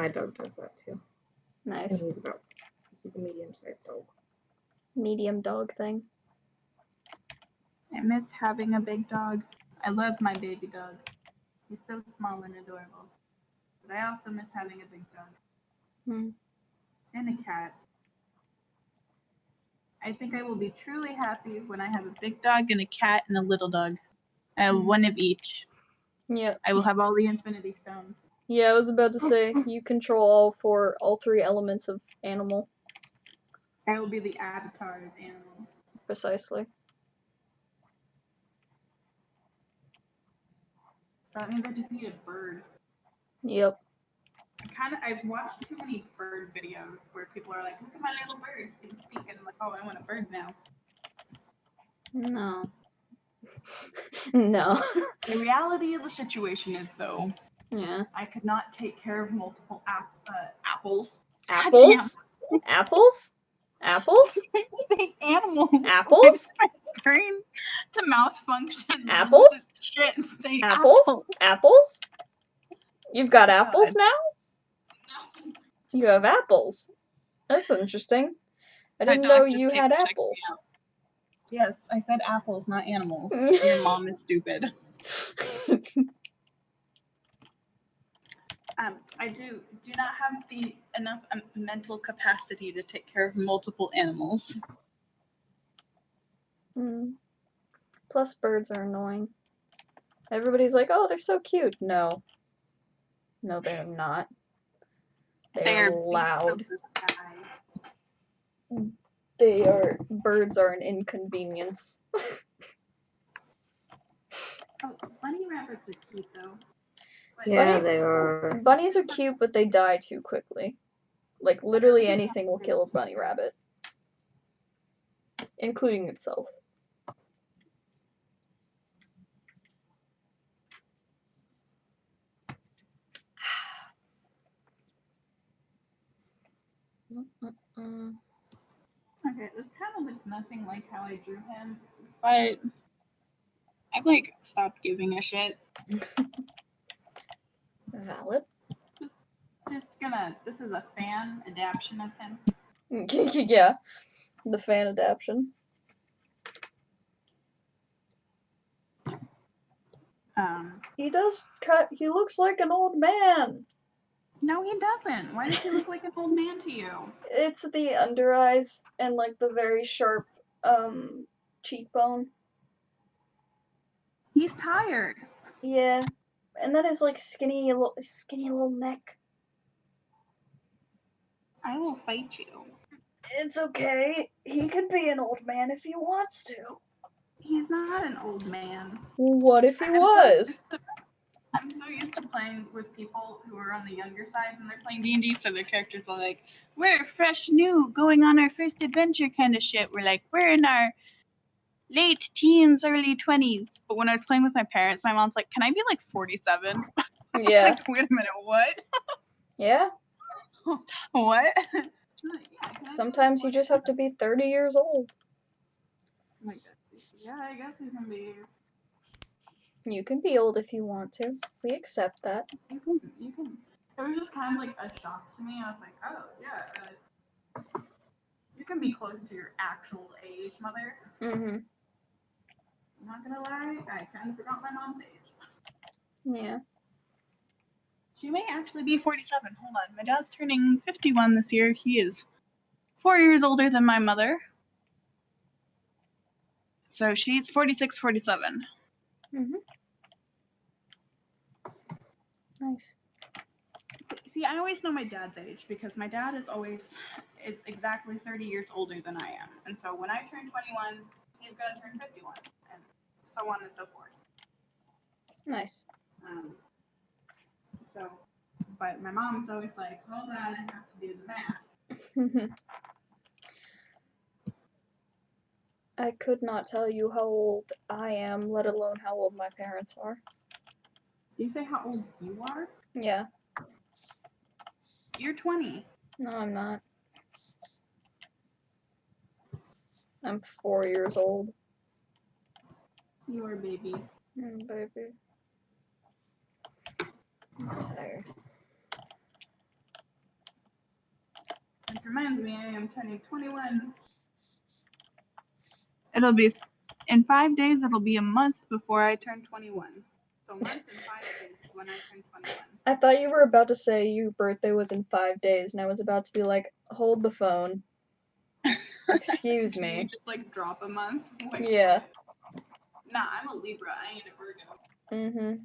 dog does that too. Nice. And he's a medium-sized dog. Medium dog thing. I miss having a big dog. I love my baby dog. He's so small and adorable. But I also miss having a big dog. And a cat. I think I will be truly happy when I have a big dog and a cat and a little dog. I have one of each. Yeah. I will have all the Infinity Stones. Yeah, I was about to say, you control all three elements of animal. I will be the avatar of animals. Precisely. That means I just need a bird. Yep. I've watched too many bird videos where people are like, look at my little bird, he can speak, and I'm like, oh, I want a bird now. No. No. The reality of the situation is, though, yeah, I could not take care of multiple apples. Apples? Apples? Apples? Animals. Apples? Brain to malfunction. Apples? Shit and say Apples? Apples? You've got apples now? No. You have apples. That's interesting. I didn't know you had apples. Yes, I said apples, not animals. Your mom is stupid. I do not have enough mental capacity to take care of multiple animals. Plus, birds are annoying. Everybody's like, oh, they're so cute. No. No, they're not. They're loud. Birds are an inconvenience. Oh, bunny rabbits are cute, though. Yeah, they are. Bunnies are cute, but they die too quickly. Like, literally anything will kill a bunny rabbit. Including itself. Okay, this kind of looks nothing like how I drew him, but I've, like, stopped giving a shit. Valid. Just gonna, this is a fan adaptation of him. Yeah, the fan adaptation. He looks like an old man. No, he doesn't. Why does he look like an old man to you? It's the under eyes and like the very sharp cheekbone. He's tired. Yeah, and then his like skinny little neck. I will fight you. It's okay. He could be an old man if he wants to. He's not an old man. What if he was? I'm so used to playing with people who are on the younger side when they're playing D&D, so their characters are like, we're fresh new, going on our first adventure kind of shit. We're like, we're in our late teens, early 20s. But when I was playing with my parents, my mom's like, can I be like 47? Yeah. Like, wait a minute, what? Yeah. What? Sometimes you just have to be 30 years old. Oh my God. Yeah, I guess you can be. You can be old if you want to. We accept that. You can. It was just kind of like a shock to me. I was like, oh, yeah. You can be close to your actual age, mother. Mm-hmm. I'm not gonna lie, I kind of forgot my mom's age. Yeah. She may actually be 47. Hold on. My dad's turning 51 this year. He is 4 years older than my mother. So she's 46, 47. Mm-hmm. Nice. See, I always know my dad's age because my dad is exactly 30 years older than I am. And so when I turn 21, he's going to turn 51, and so on and so forth. Nice. But my mom's always like, hold on, I have to do the math. I could not tell you how old I am, let alone how old my parents are. Do you say how old you are? Yeah. You're 20. No, I'm not. I'm 4 years old. You are a baby. Baby. I'm tired. Which reminds me, I am turning 21. It'll be, in 5 days, it'll be a month before I turn 21. So a month and 5 days is when I turn 21. I thought you were about to say your birthday was in 5 days, and I was about to be like, hold the phone. Excuse me. You just like drop a month? Like, yeah. What? Nah, I'm a Libra. I ain't a Virgo. Mm-hmm.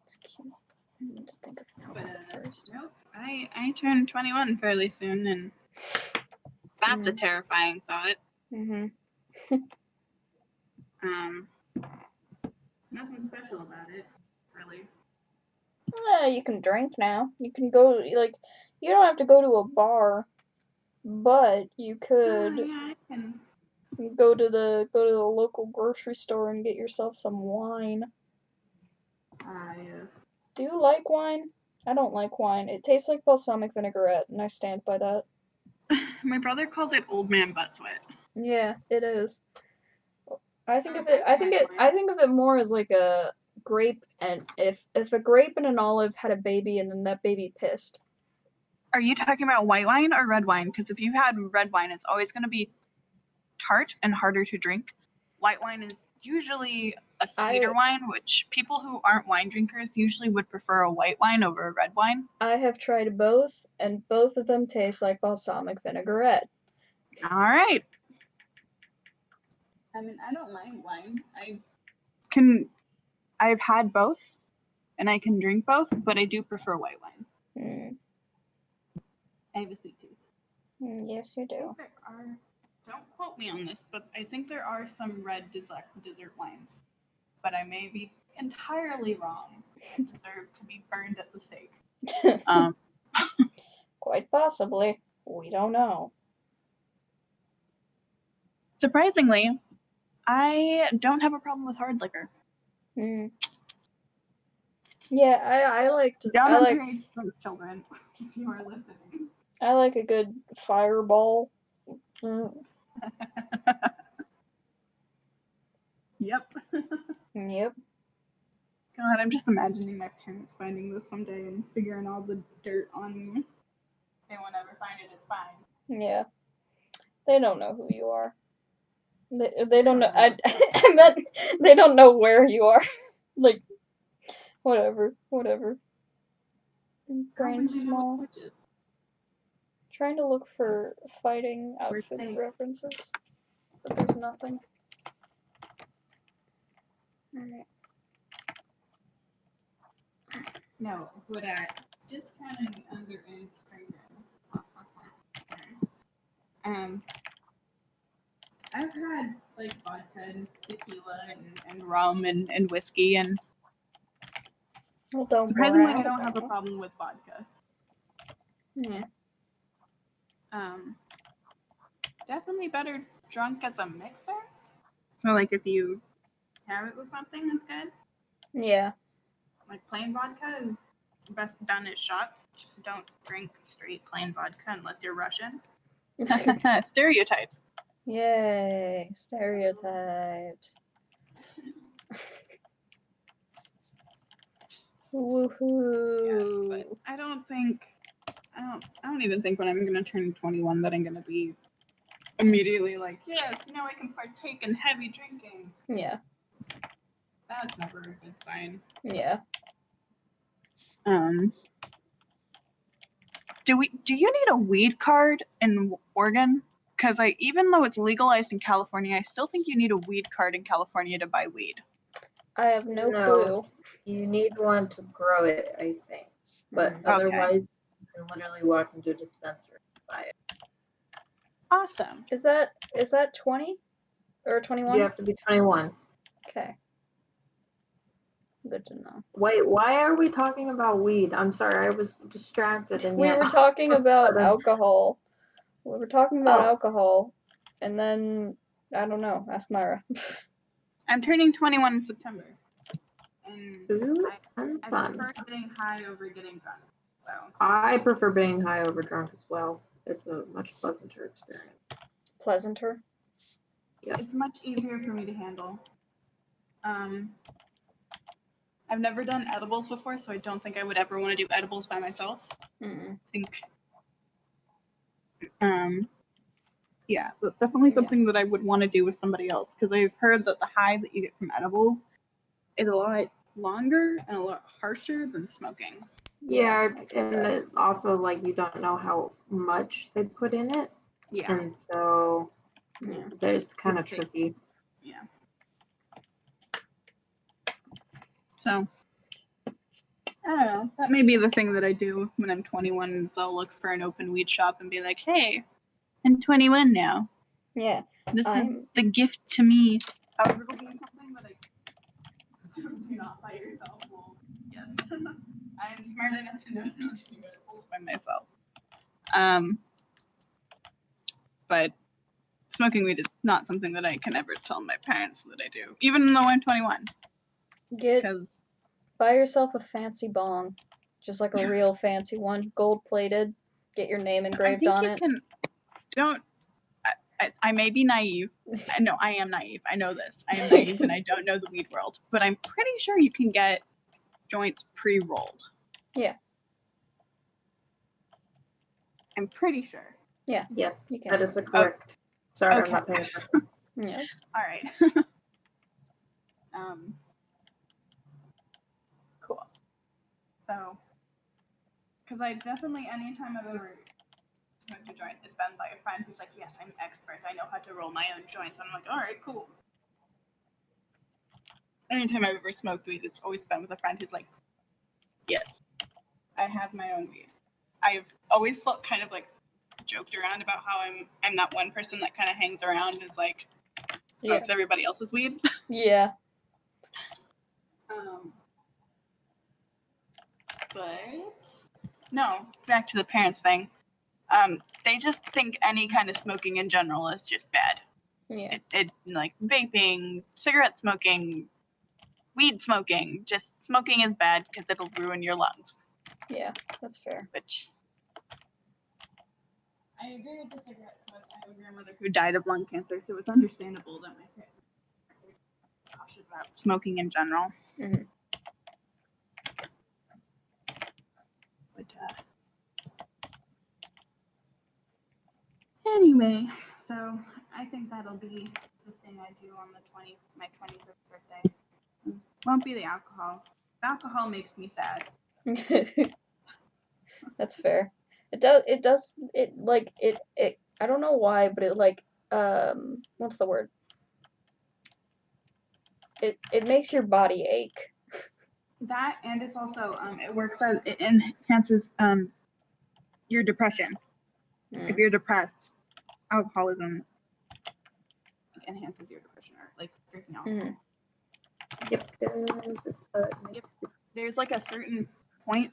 It's cute. I need to think of that first. Nope. I turn 21 fairly soon, and that's a terrifying thought. Mm-hmm. Nothing special about it, really. Yeah, you can drink now. You can go, like, you don't have to go to a bar, but you could Yeah, I can. go to the local grocery store and get yourself some wine. Yes. Do you like wine? I don't like wine. It tastes like balsamic vinaigrette, and I stand by that. My brother calls it old man butt sweat. Yeah, it is. I think of it more as like a grape, and if a grape and an olive had a baby and then that baby pissed. Are you talking about white wine or red wine? Because if you've had red wine, it's always going to be tart and harder to drink. White wine is usually a sweeter wine, which people who aren't wine drinkers usually would prefer a white wine over a red wine. I have tried both, and both of them taste like balsamic vinaigrette. All right. I mean, I don't mind wine. I've had both, and I can drink both, but I do prefer white wine. I have a sweet tooth. Yes, you do. Don't quote me on this, but I think there are some red dessert wines. But I may be entirely wrong. Deserve to be burned at the stake. Quite possibly. We don't know. Surprisingly, I don't have a problem with hard liquor. Yeah, I like to. Don't underage children, if you are listening. I like a good fireball. Yep. Yep. God, I'm just imagining my parents finding this someday and figuring all the dirt on me. They won't ever find it, it's fine. Yeah. They don't know who you are. They don't know. I meant they don't know where you are. Like, whatever. How Brain would you know small. what Twitch is? Trying to look for fighting Where's outfit they? references, but there's nothing. Alright. No, what I just kind of under Instagram. I've had like vodka and tequila and rum and whiskey, and Well, don't surprisingly, brag I don't have a about problem with vodka. it. Yeah. Definitely better drunk as a mixer. So like if you have it with something, that's good. Yeah. Like plain vodka is best done as shots. Just don't drink straight plain vodka unless you're Russian. Stereotypes. Yay. Stereotypes. Woohoo. Yeah, but I don't even think when I'm gonna turn 21 that I'm gonna be immediately like, yes, now I can partake in heavy drinking. Yeah. That's never a good sign. Yeah. Do you need a weed card in Oregon? Because even though it's legalized in California, I still think you need a weed card in California to buy weed. I have no No. clue. You need one to grow it, I think. But Mhm. otherwise, you can literally walk into a dispensary and buy it. Awesome. Is that 20 or 21? You have to be 21. Okay. Good to know. Wait, why are we talking about weed? I'm sorry, I was distracted and We yet were talking about sudden- alcohol. We were talking about Oh. alcohol, and then I don't know. Ask Myra. I'm turning 21 in September. And Ooh, I fun. prefer getting high over getting drunk. So I prefer being high over drunk as well. It's a much pleasanter experience. Pleasanter. Yep. It's much easier for me to handle. I've never done edibles before, so I don't think I would ever want to do edibles by myself. Mm. I think, yeah, that's definitely something that I would want to do with somebody else, because I've heard that the high that you get from edibles is a lot longer and a lot harsher than smoking. Yeah, and it also, like, you don't know how much they put in it. Yeah. And so Yeah. it's kind of tricky. Yeah. So, I don't know. That may be the thing that I do when I'm 21 is I'll look for an open weed shop and be like, hey, I'm 21 now. Yeah. This is the gift to me. However, it'll be something that I do not by yourself. Well, yes. I'm smart enough to know not to do edibles by myself. But smoking weed is not something that I can ever tell my parents that I do, even though I'm 21. Buy yourself a fancy bong, just like a real fancy one, gold plated. Get your name engraved on it. I may be naive. No, I am naive. I know this. I am naive and I don't know the weed world, but I'm pretty sure you can get joints pre-rolled. Yeah. I'm pretty sure. Yeah. Yes, you can. that is correct. Sorry, okay. I'm not paying attention. Yeah. All right. Cool. So, because I definitely, anytime I've ever smoked a joint, it's been by a friend who's like, yes, I'm expert. I know how to roll my own joints. I'm like, all right, cool. Anytime I've ever smoked weed, it's always been with a friend who's like, yes, I have my own weed. I've always felt kind of like joked around about how I'm that one person that kind of hangs around and is like smokes everybody else's weed. Yeah. But no, back to the parents thing. They just think any kind of smoking in general is just bad. Yeah. It like vaping, cigarette smoking, weed smoking. Just smoking is bad because it'll ruin your lungs. Yeah, that's fair. Which I agree with the cigarette smoke. I have a grandmother who died of lung cancer, so it's understandable that my family is cautious about smoking in general. Mm-hmm. But anyway, so I think that'll be the thing I do on my 25th birthday. Won't be the alcohol. The alcohol makes me sad. That's fair. It does, I don't know why, but it, like, what's the word? It makes your body ache. That, and it's also, it enhances, your depression. If you're depressed, alcoholism enhances your depression, or, like, drinking alcohol. Yep. Yep. There's, like, a certain point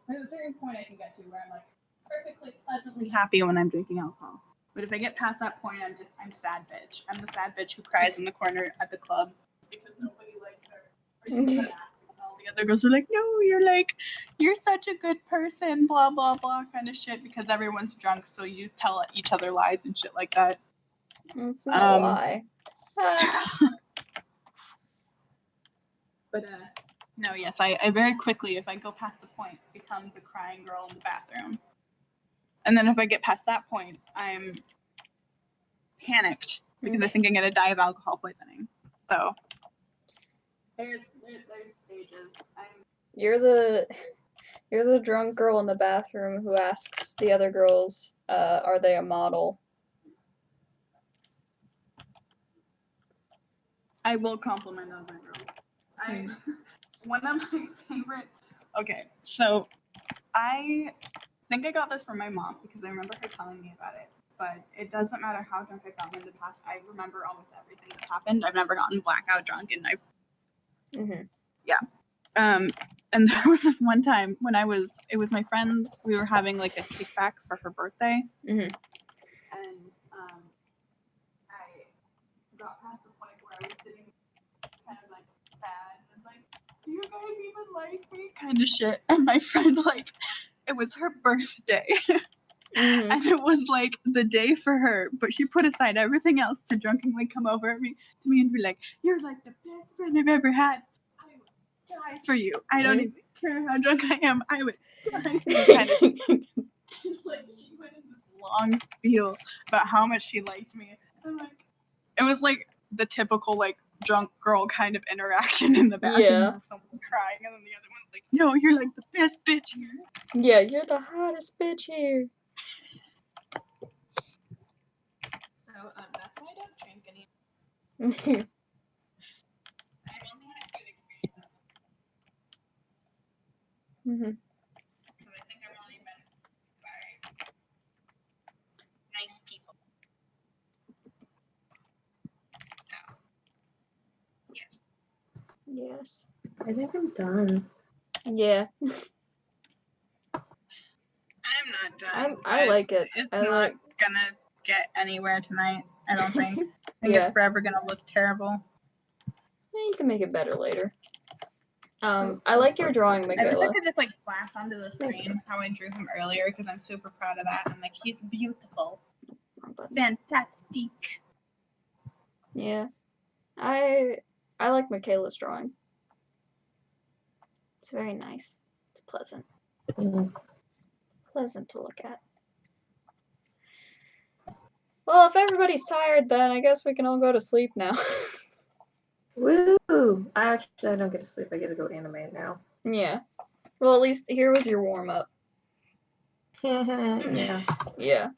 there's a certain point I can get to where I'm, like, perfectly pleasantly happy when I'm drinking alcohol. But if I get past that point, I'm sad bitch. I'm the sad bitch who cries in the corner at the club because nobody likes her. Or she's not asking, and all the other girls are like, no, you're such a good person, blah, blah, blah, kind of shit, because everyone's drunk, so you tell each other lies and shit like that. It's not a lie. But, no, yes, I very quickly, if I go past the point, become the crying girl in the bathroom. And then if I get past that point, I'm panicked because I think I'm gonna die of alcohol poisoning. So there's stages. You're the drunk girl in the bathroom who asks the other girls, are they a model? I will compliment other girls. One of my favorite. Okay, so I think I got this from my mom because I remember her telling me about it. But it doesn't matter how drunk I've gotten in the past. I remember almost everything that's happened. I've never gotten blackout drunk, and and there was this one time when it was my friend. We were having like a kickback for her birthday, and I got past the point where I was sitting kind of like sad and was like, "Do you guys even like me?" Kind of shit. And my friend, like, it was her birthday. And it was like the day for her, but she put aside everything else to drunkenly come over to me and be like, "You're like the best friend I've ever had. I would die for you. I don't even care how drunk I am. I would die for you." Kind of like she went in this long spiel about how much she liked me. And like, it was like the typical like drunk girl kind of interaction in the bathroom. Yeah. Where someone's crying and then the other one's like, "No, you're like the best bitch here." Yeah, you're the hottest bitch here. So that's why I don't drink anymore. I've only had good experiences because I think I've only been by nice people. So, yes. Yes. I think I'm done. Yeah. I'm not done. I like it. It's I not like. gonna get anywhere tonight, I don't think. I think Yeah. it's forever gonna look terrible. You can make it better later. I like your drawing, I wish Michaela. I could just like flash onto the screen how I drew him earlier because I'm super proud of that. I'm like, he's beautiful. Fantastic. Yeah. I like Michaela's drawing. It's very nice. It's pleasant. Pleasant to look at. Well, if everybody's tired, then I guess we can all go to sleep now. Woo! I don't get to sleep. I get to go animate now. Yeah. Well, at least here was your warm up. Yeah. Yeah.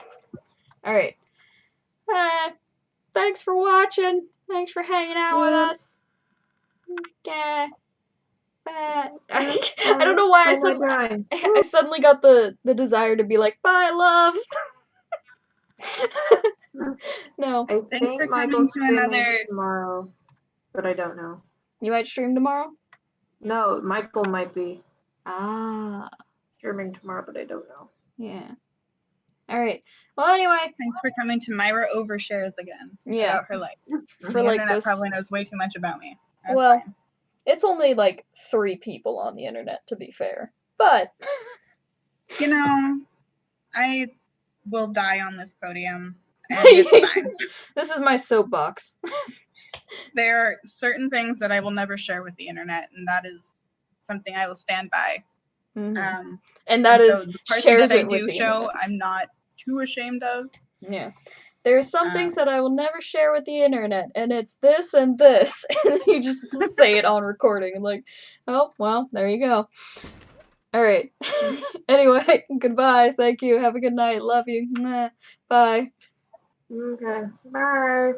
Alright. Thanks for watching. Thanks for hanging out with us. Yeah. I don't know why I suddenly got the desire to be like, bye, love. No. I Thanks for think coming Michael's to streaming another. tomorrow, but I don't know. You might stream tomorrow? No, Michael might be Ah. streaming tomorrow, but I don't know. Yeah. Alright. Well, anyway. Thanks for coming to Myra Overshares again. Yeah. About her life. For the like internet this. probably knows way too much about me. That's Well, fine. it's only like 3 people on the internet, to be fair. But. You know, I will die on this podium, and it's fine. This is my soapbox. There are certain things that I will never share with the internet, and that is something I will stand by. And that is the part shares that I it with do the show, internet. I'm not too ashamed of. Yeah. There's some things that I will never share with the internet, and it's this and this. And you just say it on recording, and like, oh, well, there you go. Alright. Anyway, goodbye. Thank you. Have a good night. Love you. Mwah. Bye. Okay. Bye.